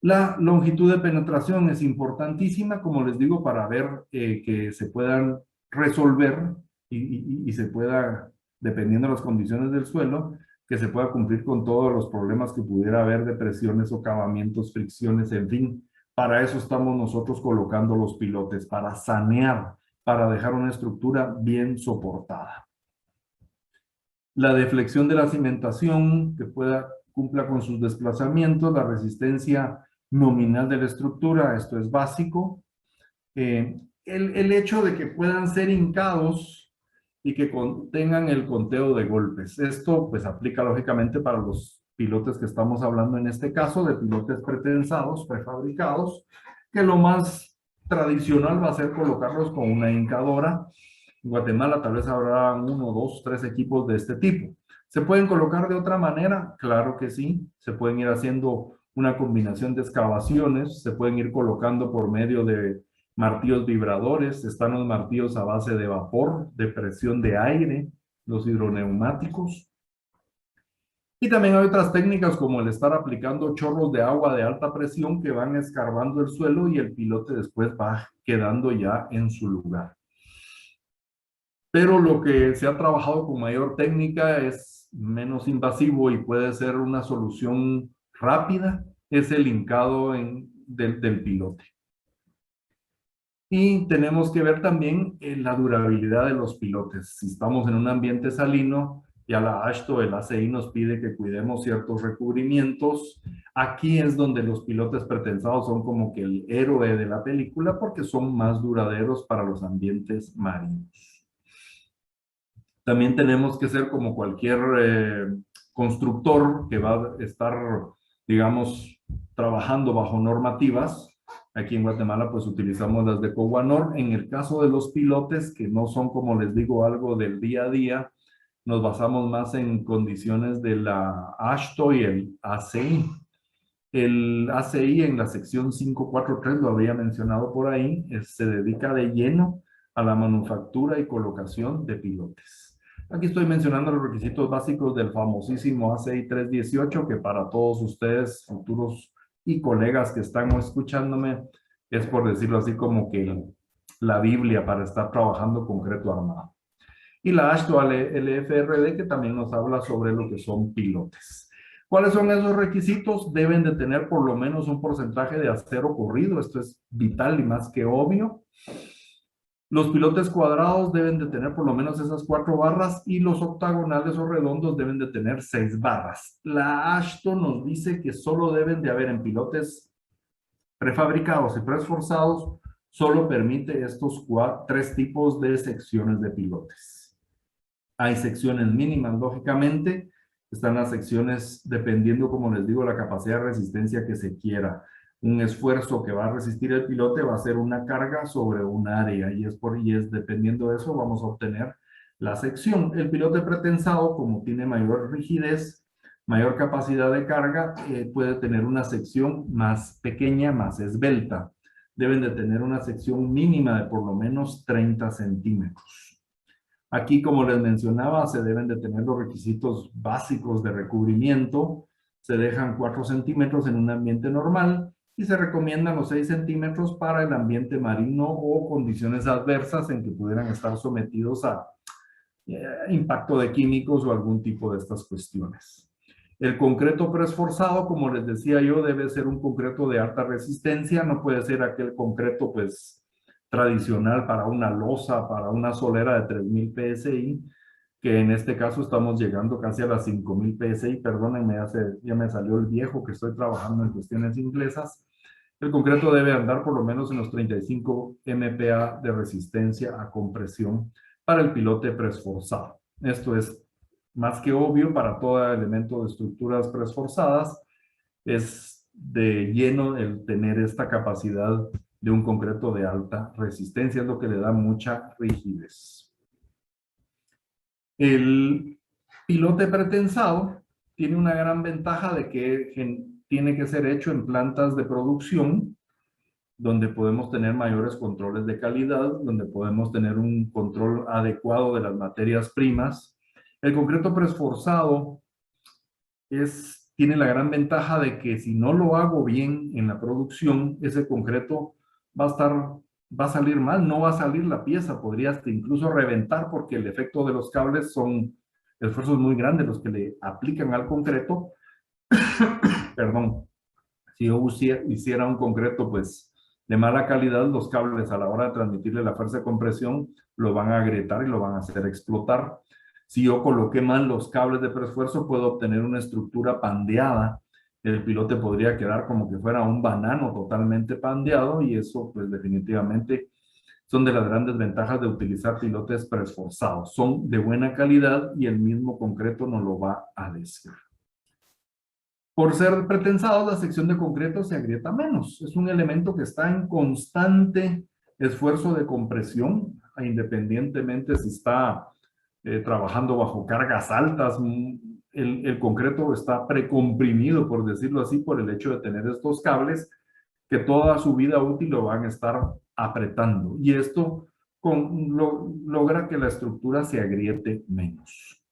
La longitud de penetración es importantísima, como les digo, para ver que se puedan resolver y se pueda, dependiendo de las condiciones del suelo, que se pueda cumplir con todos los problemas que pudiera haber de presiones, socavamientos, fricciones, en fin. Para eso estamos nosotros colocando los pilotes, para sanear, para dejar una estructura bien soportada. La deflexión de la cimentación, que cumpla con sus desplazamientos, la resistencia nominal de la estructura, esto es básico. El hecho de que puedan ser hincados y que tengan el conteo de golpes. Esto pues aplica lógicamente para los pilotes que estamos hablando en este caso, de pilotes pretensados, prefabricados, que lo más tradicional va a ser colocarlos con una hincadora. En Guatemala tal vez habrá 1, 2, 3 equipos de este tipo. ¿Se pueden colocar de otra manera? Claro que sí. Se pueden ir haciendo una combinación de excavaciones, se pueden ir colocando por medio de martillos vibradores, están los martillos a base de vapor, de presión de aire, los hidroneumáticos. Y también hay otras técnicas como el estar aplicando chorros de agua de alta presión que van escarbando el suelo y el pilote después va quedando ya en su lugar. Pero lo que se ha trabajado con mayor técnica es menos invasivo y puede ser una solución rápida, es el hincado del pilote. Y tenemos que ver también la durabilidad de los pilotes. Si estamos en un ambiente salino, ya la AASHTO, el ACI nos pide que cuidemos ciertos recubrimientos. Aquí es donde los pilotes pretensados son como que el héroe de la película porque son más duraderos para los ambientes marinos. También tenemos que ser como cualquier constructor que va a estar, digamos, trabajando bajo normativas. Aquí en Guatemala pues utilizamos las de Coguanor. En el caso de los pilotes, que no son, como les digo, algo del día a día, nos basamos más en condiciones de la AASHTO y el ACI. El ACI en la sección 543, lo había mencionado por ahí, se dedica de lleno a la manufactura y colocación de pilotes. Aquí estoy mencionando los requisitos básicos del famosísimo ACI 318, que para todos ustedes, futuros y colegas que están escuchándome, es por decirlo así como que la Biblia para estar trabajando concreto armado. Y la AASHTO LFRD, que también nos habla sobre lo que son pilotes. ¿Cuáles son esos requisitos? Deben de tener por lo menos un porcentaje de acero corrido. Esto es vital y más que obvio. Los pilotes cuadrados deben de tener por lo menos esas 4 barras y los octagonales o redondos deben de tener 6 barras. La AASHTO nos dice que solo deben de haber en pilotes prefabricados y preesforzados, solo permite estos 3 tipos de secciones de pilotes. Hay secciones mínimas, lógicamente. Están las secciones dependiendo, como les digo, la capacidad de resistencia que se quiera. Un esfuerzo que va a resistir el pilote va a ser una carga sobre un área y es dependiendo de eso vamos a obtener la sección. El pilote pretensado, como tiene mayor rigidez, mayor capacidad de carga, puede tener una sección más pequeña, más esbelta. Deben de tener una sección mínima de por lo menos 30 centímetros. Aquí, como les mencionaba, se deben de tener los requisitos básicos de recubrimiento. Se dejan 4 centímetros en un ambiente normal y se recomiendan los 6 centímetros para el ambiente marino o condiciones adversas en que pudieran estar sometidos a impacto de químicos o algún tipo de estas cuestiones. El concreto preesforzado, como les decía yo, debe ser un concreto de alta resistencia, no puede ser aquel concreto pues tradicional para una losa, para una solera de 3000 PSI, que en este caso estamos llegando casi a las 5000 PSI, perdónenme, ya me salió el viejo que estoy trabajando en cuestiones inglesas. El concreto debe andar por lo menos en los 35 MPa de resistencia a compresión para el pilote preesforzado. Esto es más que obvio para todo elemento de estructuras preesforzadas. Es de lleno el tener esta capacidad de un concreto de alta resistencia, es lo que le da mucha rigidez. El pilote pretensado tiene una gran ventaja de que tiene que ser hecho en plantas de producción, donde podemos tener mayores controles de calidad, donde podemos tener un control adecuado de las materias primas. El concreto preesforzado tiene la gran ventaja de que si no lo hago bien en la producción, ese concreto va a salir mal, no va a salir la pieza, podría hasta incluso reventar porque el efecto de los cables son esfuerzos muy grandes los que le aplican al concreto. Perdón, si yo hiciera un concreto pues de mala calidad, los cables a la hora de transmitirle la fuerza de compresión lo van a agrietar y lo van a hacer explotar. Si yo coloqué mal los cables de preesfuerzo, puedo obtener una estructura pandeada. El pilote podría quedar como que fuera un banano totalmente pandeado y eso pues definitivamente son de las grandes ventajas de utilizar pilotes preesforzados. Son de buena calidad y el mismo concreto nos lo va a decir. Por ser pretensados, la sección de concreto se agrieta menos. Es un elemento que está en constante esfuerzo de compresión, independientemente si está trabajando bajo cargas altas. El concreto está precomprimido, por decirlo así, por el hecho de tener estos cables que toda su vida útil lo van a estar apretando. Y esto logra que la estructura se agriete menos.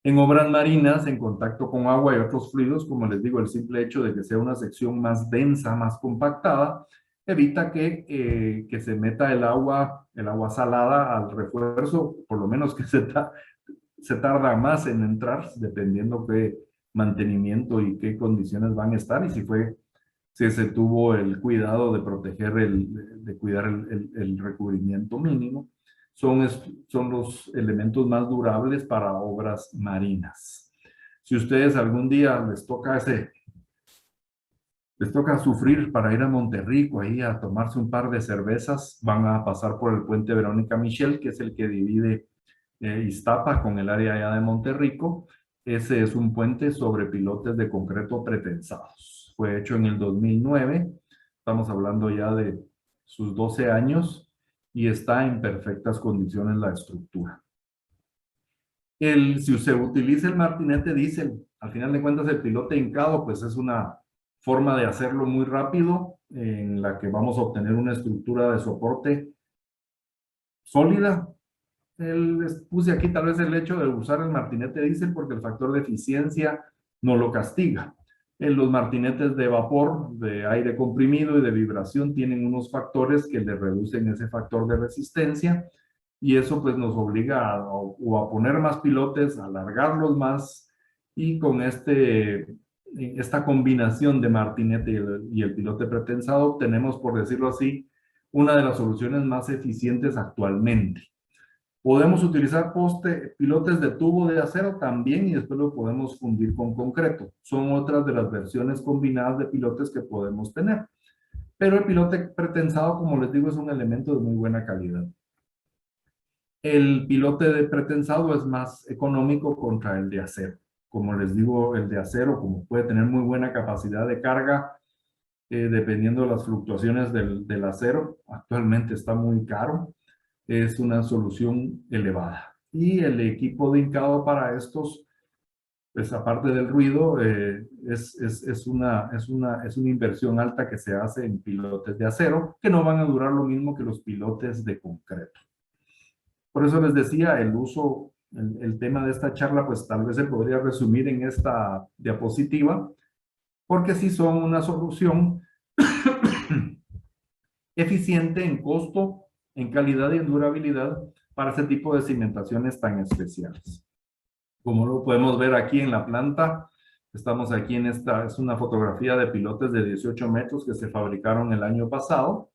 En obras marinas, en contacto con agua y otros fluidos, como les digo, el simple hecho de que sea una sección más densa, más compactada, evita que se meta el agua salada al refuerzo, por lo menos que se tarda más en entrar, dependiendo qué mantenimiento y qué condiciones van a estar, y si se tuvo el cuidado de proteger, de cuidar el recubrimiento mínimo. Son los elementos más durables para obras marinas. Si ustedes algún día les toca sufrir para ir a Monterrico ahí a tomarse un par de cervezas, van a pasar por el puente Verónica Michel, que es el que divide Iztapa con el área allá de Monterrico. Ese es un puente sobre pilotes de concreto pretensados. Fue hecho en el 2009, estamos hablando ya de sus 12 años, y está en perfectas condiciones la estructura. Si se utiliza el martinete diésel, al final de cuentas el pilote hincado, pues es una forma de hacerlo muy rápido, en la que vamos a obtener una estructura de soporte sólida, Les puse aquí tal vez el hecho de usar el martinete diésel porque el factor de eficiencia no lo castiga. Los martinetes de vapor, de aire comprimido y de vibración tienen unos factores que le reducen ese factor de resistencia y eso pues nos obliga a poner más pilotes, a alargarlos más y con esta combinación de martinete y el pilote pretensado tenemos, por decirlo así, una de las soluciones más eficientes actualmente. Podemos utilizar pilotes de tubo de acero también y después lo podemos fundir con concreto. Son otras de las versiones combinadas de pilotes que podemos tener. Pero el pilote pretensado, como les digo, es un elemento de muy buena calidad. El pilote de pretensado es más económico contra el de acero. Como les digo, el de acero, como puede tener muy buena capacidad de carga, dependiendo de las fluctuaciones del acero, actualmente está muy caro. Es una solución elevada. Y el equipo de hincado para estos, pues aparte del ruido, es una inversión alta que se hace en pilotes de acero, que no van a durar lo mismo que los pilotes de concreto. Por eso les decía, el tema de esta charla, pues tal vez se podría resumir en esta diapositiva, porque sí son una solución eficiente en costo, en calidad y en durabilidad para ese tipo de cimentaciones tan especiales. Como lo podemos ver aquí en la planta, estamos aquí en es una fotografía de pilotes de 18 metros que se fabricaron el año pasado.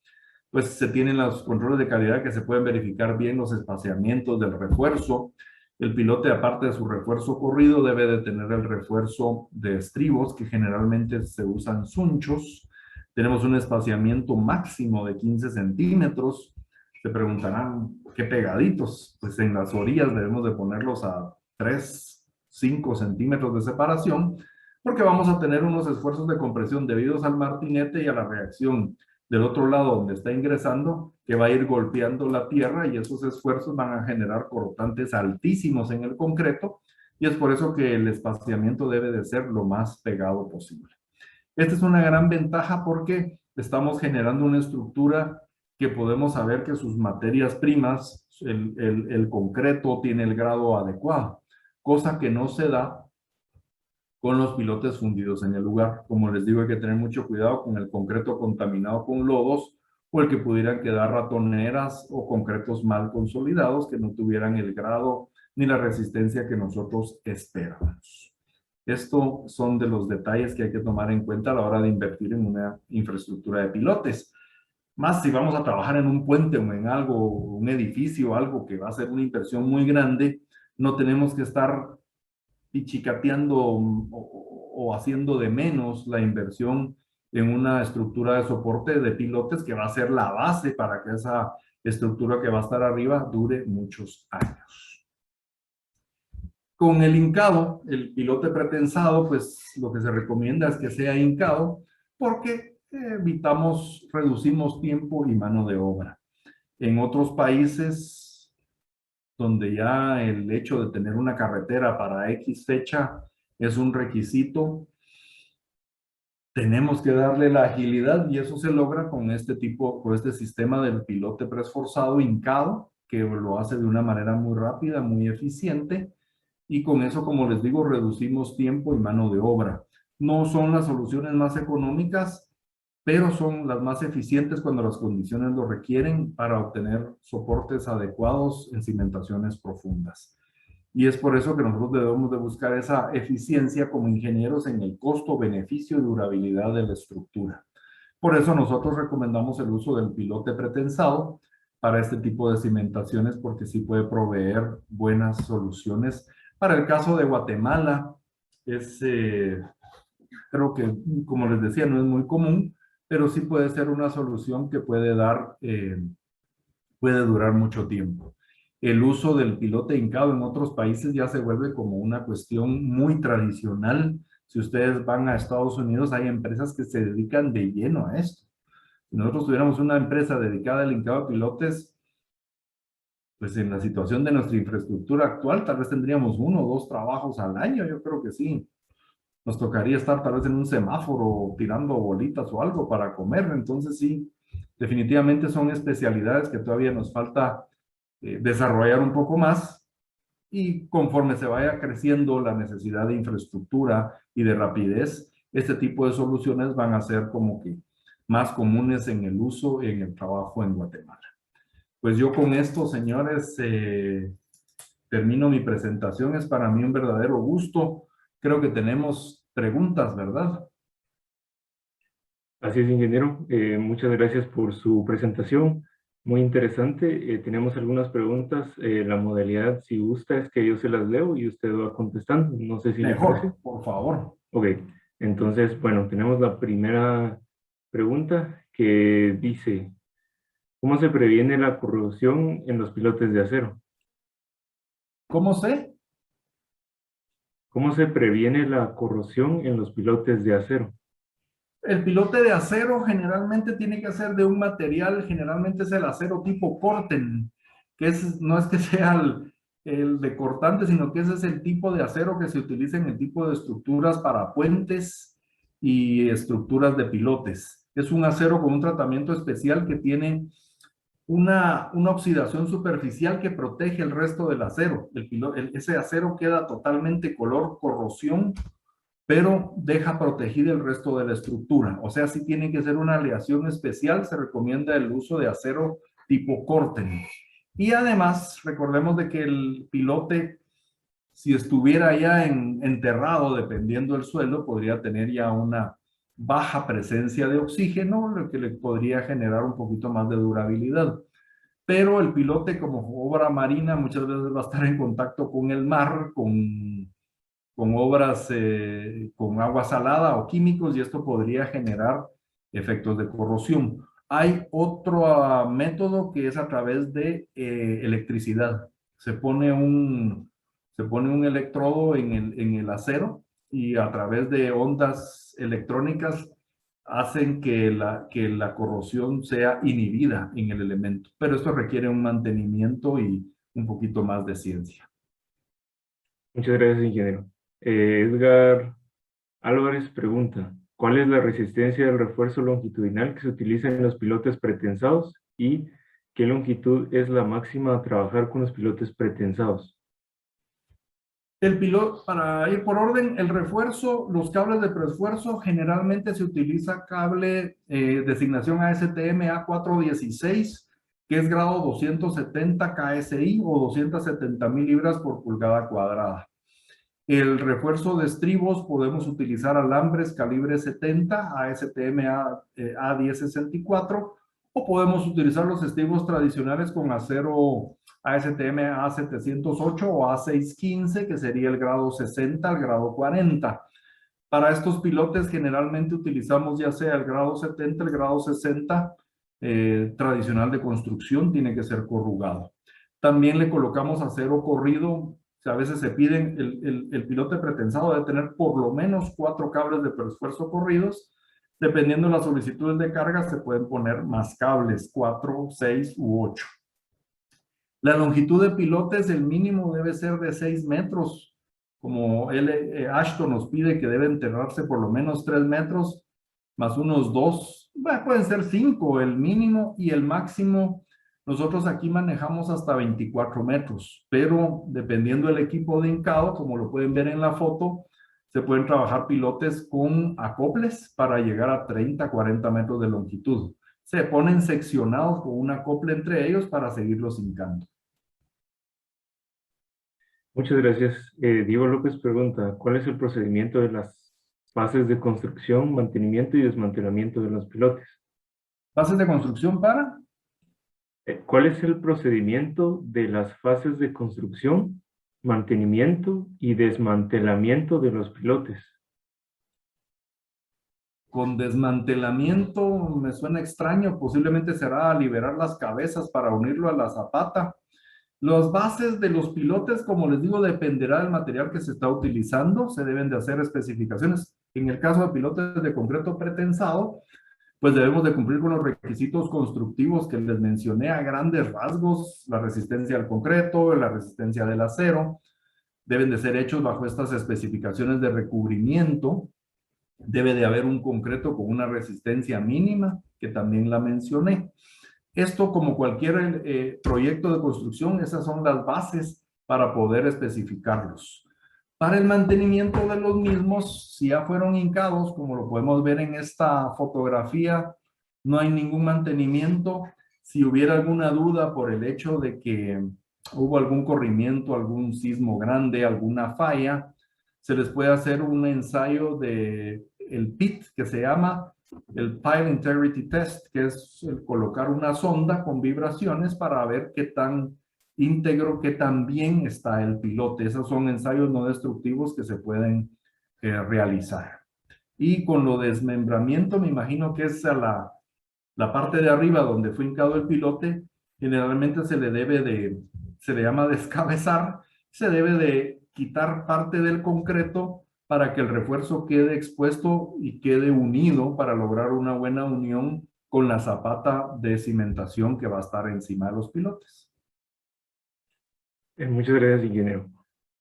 Pues se tienen los controles de calidad que se pueden verificar bien los espaciamientos del refuerzo. El pilote, aparte de su refuerzo corrido, debe de tener el refuerzo de estribos, que generalmente se usan sunchos. Tenemos un espaciamiento máximo de 15 centímetros. Se preguntarán, ¿qué pegaditos? Pues en las orillas debemos de ponerlos a 3, 5 centímetros de separación, porque vamos a tener unos esfuerzos de compresión debidos al martinete y a la reacción del otro lado donde está ingresando, que va a ir golpeando la tierra y esos esfuerzos van a generar cortantes altísimos en el concreto y es por eso que el espaciamiento debe de ser lo más pegado posible. Esta es una gran ventaja porque estamos generando una estructura que podemos saber que sus materias primas, el concreto tiene el grado adecuado, cosa que no se da con los pilotes fundidos en el lugar. Como les digo, hay que tener mucho cuidado con el concreto contaminado con lodos o el que pudieran quedar ratoneras o concretos mal consolidados que no tuvieran el grado ni la resistencia que nosotros esperamos. Esto son de los detalles que hay que tomar en cuenta a la hora de invertir en una infraestructura de pilotes. Más si vamos a trabajar en un puente o en algo, un edificio, algo que va a ser una inversión muy grande, no tenemos que estar pichicateando o haciendo de menos la inversión en una estructura de soporte de pilotes que va a ser la base para que esa estructura que va a estar arriba dure muchos años. Con el hincado, el pilote pretensado, pues lo que se recomienda es que sea hincado porque reducimos tiempo y mano de obra. En otros países donde ya el hecho de tener una carretera para X fecha es un requisito, tenemos que darle la agilidad y eso se logra con con este sistema del pilote preesforzado hincado, que lo hace de una manera muy rápida, muy eficiente, y con eso, como les digo, reducimos tiempo y mano de obra. No son las soluciones más económicas, pero son las más eficientes cuando las condiciones lo requieren para obtener soportes adecuados en cimentaciones profundas. Y es por eso que nosotros debemos de buscar esa eficiencia como ingenieros en el costo, beneficio y durabilidad de la estructura. Por eso nosotros recomendamos el uso del pilote pretensado para este tipo de cimentaciones porque sí puede proveer buenas soluciones. Para el caso de Guatemala, creo que, como les decía, no es muy común, pero sí puede ser una solución que puede durar mucho tiempo. El uso del pilote hincado en otros países ya se vuelve como una cuestión muy tradicional. Si ustedes van a Estados Unidos, hay empresas que se dedican de lleno a esto. Si nosotros tuviéramos una empresa dedicada al hincado de pilotes, pues en la situación de nuestra infraestructura actual, tal vez tendríamos 1 o 2 trabajos al año, yo creo que sí. Nos tocaría estar tal vez en un semáforo tirando bolitas o algo para comer. Entonces sí, definitivamente son especialidades que todavía nos falta desarrollar un poco más, y conforme se vaya creciendo la necesidad de infraestructura y de rapidez, este tipo de soluciones van a ser como que más comunes en el uso, en el trabajo en Guatemala. Pues yo con esto, señores, termino mi presentación. Es para mí un verdadero gusto. Creo que tenemos preguntas, ¿verdad? Así es, ingeniero. Muchas gracias por su presentación. Muy interesante. Tenemos algunas preguntas. La modalidad, si gusta, es que yo se las leo y usted va contestando. No sé si le parece. Mejor, por favor. Ok. Entonces, bueno, tenemos la primera pregunta que dice, ¿cómo se previene la corrosión en los pilotes de acero? ¿Cómo sé? ¿Cómo se previene la corrosión en los pilotes de acero? El pilote de acero generalmente tiene que ser de un material, generalmente es el acero tipo Corten, que no es que sea el de cortante, sino que ese es el tipo de acero que se utiliza en el tipo de estructuras para puentes y estructuras de pilotes. Es un acero con un tratamiento especial que tiene una oxidación superficial que protege el resto del acero. Ese acero queda totalmente color corrosión, pero deja protegido el resto de la estructura. O sea, si tiene que ser una aleación especial, se recomienda el uso de acero tipo Corten. Y además, recordemos de que el pilote, si estuviera ya enterrado, dependiendo del suelo, podría tener ya una baja presencia de oxígeno, lo que le podría generar un poquito más de durabilidad. Pero el pilote, como obra marina, muchas veces va a estar en contacto con el mar, con obras con agua salada o químicos, y esto podría generar efectos de corrosión. Hay otro método que es a través de electricidad. Se pone un electrodo en el acero, y a través de ondas electrónicas hacen que la corrosión sea inhibida en el elemento. Pero esto requiere un mantenimiento y un poquito más de ciencia. Muchas gracias, ingeniero. Edgar Álvarez pregunta, ¿cuál es la resistencia del refuerzo longitudinal que se utiliza en los pilotes pretensados y qué longitud es la máxima a trabajar con los pilotes pretensados? El piloto, para ir por orden, el refuerzo, los cables de preesfuerzo, generalmente se utiliza cable designación ASTM A416, que es grado 270 KSI o 270,000 libras por pulgada cuadrada. El refuerzo de estribos, podemos utilizar alambres calibre 70, ASTM A1064, o podemos utilizar los estribos tradicionales con acero ASTM A708 o A615, que sería el grado 60 al grado 40. Para estos pilotes generalmente utilizamos ya sea el grado 70, el grado 60, tradicional de construcción, tiene que ser corrugado. También le colocamos acero corrido. O sea, a veces se piden, el pilote pretensado debe tener por lo menos 4 cables de preesfuerzo corridos. Dependiendo de las solicitudes de carga, se pueden poner más cables, 4, 6 u 8. La longitud de pilotes, el mínimo debe ser de 6 metros. Como Ashton nos pide que debe enterrarse por lo menos 3 metros, más unos 2, pueden ser 5 el mínimo, y el máximo, nosotros aquí manejamos hasta 24 metros, pero dependiendo del equipo de hincado, como lo pueden ver en la foto, se pueden trabajar pilotes con acoples para llegar a 30, 40 metros de longitud. Se ponen seccionados con un acople entre ellos para seguirlos hincando. Muchas gracias. Diego López pregunta, ¿cuál es el procedimiento de las fases de construcción, mantenimiento y desmantelamiento de los pilotes? ¿Fases de construcción para? ¿Cuál es el procedimiento de las fases de construcción, mantenimiento y desmantelamiento de los pilotes? Con desmantelamiento me suena extraño, posiblemente será liberar las cabezas para unirlo a la zapata. Las bases de los pilotes, como les digo, dependerá del material que se está utilizando, se deben de hacer especificaciones. En el caso de pilotes de concreto pretensado, pues debemos de cumplir con los requisitos constructivos que les mencioné a grandes rasgos: la resistencia al concreto, la resistencia del acero. Deben de ser hechos bajo estas especificaciones de recubrimiento. Debe de haber un concreto con una resistencia mínima, que también la mencioné. Esto, como cualquier proyecto de construcción, esas son las bases para poder especificarlos. Para el mantenimiento de los mismos, si ya fueron hincados, como lo podemos ver en esta fotografía, no hay ningún mantenimiento. Si hubiera alguna duda por el hecho de que hubo algún corrimiento, algún sismo grande, alguna falla, se les puede hacer un ensayo de el PIT, que se llama el Pile Integrity Test, que es el colocar una sonda con vibraciones para ver qué tan íntegro, qué tan bien está el pilote. Esos son ensayos no destructivos que se pueden realizar. Y con lo desmembramiento, me imagino que es a la parte de arriba donde fue hincado el pilote, generalmente se le llama descabezar, se debe de quitar parte del concreto para que el refuerzo quede expuesto y quede unido para lograr una buena unión con la zapata de cimentación que va a estar encima de los pilotes. Muchas gracias, ingeniero.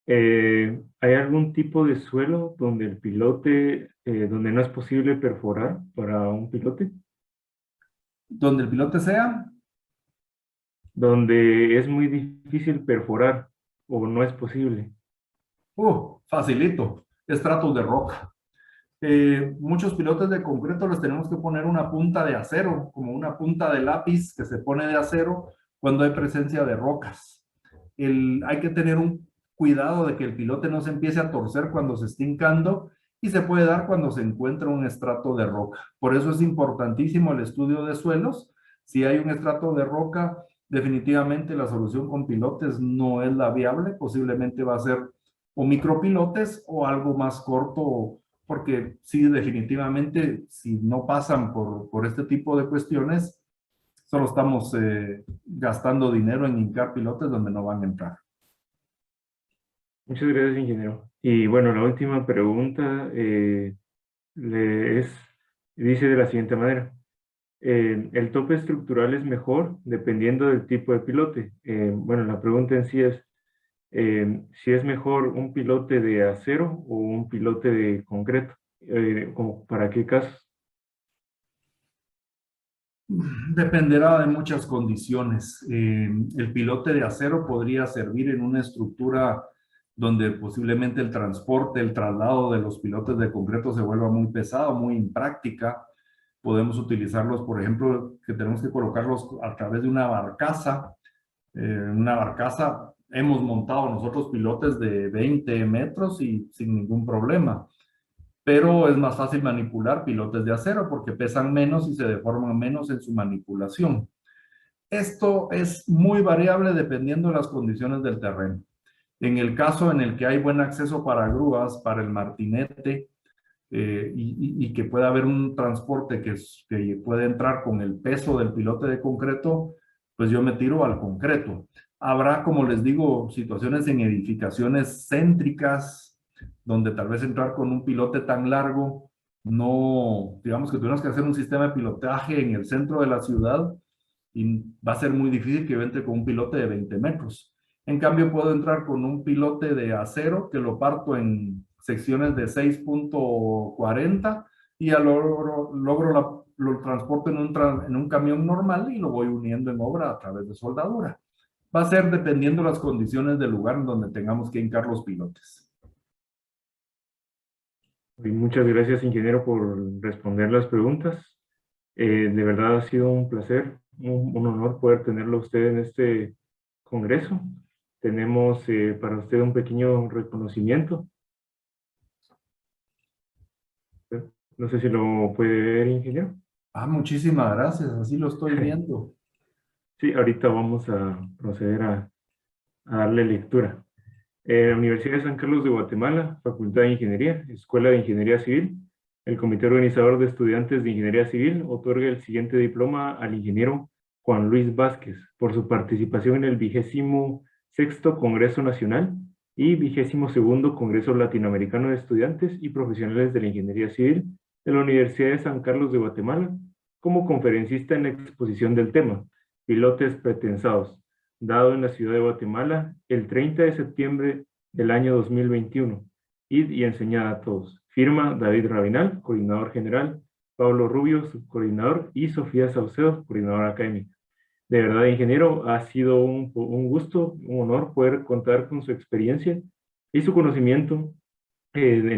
¿Hay algún tipo de suelo donde el pilote, donde no es posible perforar para un pilote? Donde el pilote sea, Donde es muy difícil perforar o no es posible. facilito, estratos de roca. Muchos pilotes de concreto les tenemos que poner una punta de acero, como una punta de lápiz que se pone de acero cuando hay presencia de rocas. Hay que tener un cuidado de que el pilote no se empiece a torcer cuando se esté hincando y se puede dar cuando se encuentra un estrato de roca. Por eso es importantísimo el estudio de suelos. Si hay un estrato de roca, definitivamente la solución con pilotes no es la viable. Posiblemente va a ser o micropilotes o algo más corto, porque sí, definitivamente, si no pasan por este tipo de cuestiones, solo estamos gastando dinero en hincar pilotes donde no van a entrar. Muchas gracias, ingeniero. Y bueno, la última pregunta dice de la siguiente manera. ¿El tope estructural es mejor dependiendo del tipo de pilote? Bueno, la pregunta en sí es si es mejor un pilote de acero o un pilote de concreto. ¿Para qué casos? Dependerá de muchas condiciones. El pilote de acero podría servir en una estructura donde posiblemente el transporte, el traslado de los pilotes de concreto se vuelva muy pesado, muy impráctica. Podemos utilizarlos, por ejemplo, que tenemos que colocarlos a través de una barcaza. Una barcaza hemos montado nosotros pilotes de 20 metros y sin ningún problema. Pero es más fácil manipular pilotes de acero porque pesan menos y se deforman menos en su manipulación. Esto es muy variable dependiendo de las condiciones del terreno. En el caso en el que hay buen acceso para grúas, para el martinete, y que pueda haber un transporte que puede entrar con el peso del pilote de concreto, pues yo me tiro al concreto. Habrá, como les digo, situaciones en edificaciones céntricas, donde tal vez entrar con un pilote tan largo, no, digamos que tuviéramos que hacer un sistema de pilotaje en el centro de la ciudad y va a ser muy difícil que yo entre con un pilote de 20 metros. En cambio, puedo entrar con un pilote de acero que lo parto en secciones de 6.40 y ya lo transporto en un camión normal y lo voy uniendo en obra a través de soldadura. Va a ser dependiendo las condiciones del lugar en donde tengamos que hincar los pilotes. Y muchas gracias, ingeniero, por responder las preguntas. De verdad ha sido un placer, un honor poder tenerlo a usted en este congreso. Tenemos para usted un pequeño reconocimiento. No sé si lo puede ver, ingeniero. Muchísimas gracias, así lo estoy viendo. Sí, ahorita vamos a proceder a darle lectura. Universidad de San Carlos de Guatemala, Facultad de Ingeniería, Escuela de Ingeniería Civil. El Comité Organizador de Estudiantes de Ingeniería Civil otorga el siguiente diploma al ingeniero Juan Luis Vázquez por su participación en el 26º Congreso Nacional y 22º Congreso Latinoamericano de Estudiantes y Profesionales de la Ingeniería Civil de la Universidad de San Carlos de Guatemala como conferencista en la exposición del tema Pilotes Pretensados, dado en la ciudad de Guatemala el 30 de septiembre del año 2021 y enseñada a todos. Firma David Rabinal, coordinador general, Pablo Rubio, subcoordinador, y Sofía Saucedo, coordinadora académica. De verdad, ingeniero, ha sido un gusto, un honor poder contar con su experiencia y su conocimiento en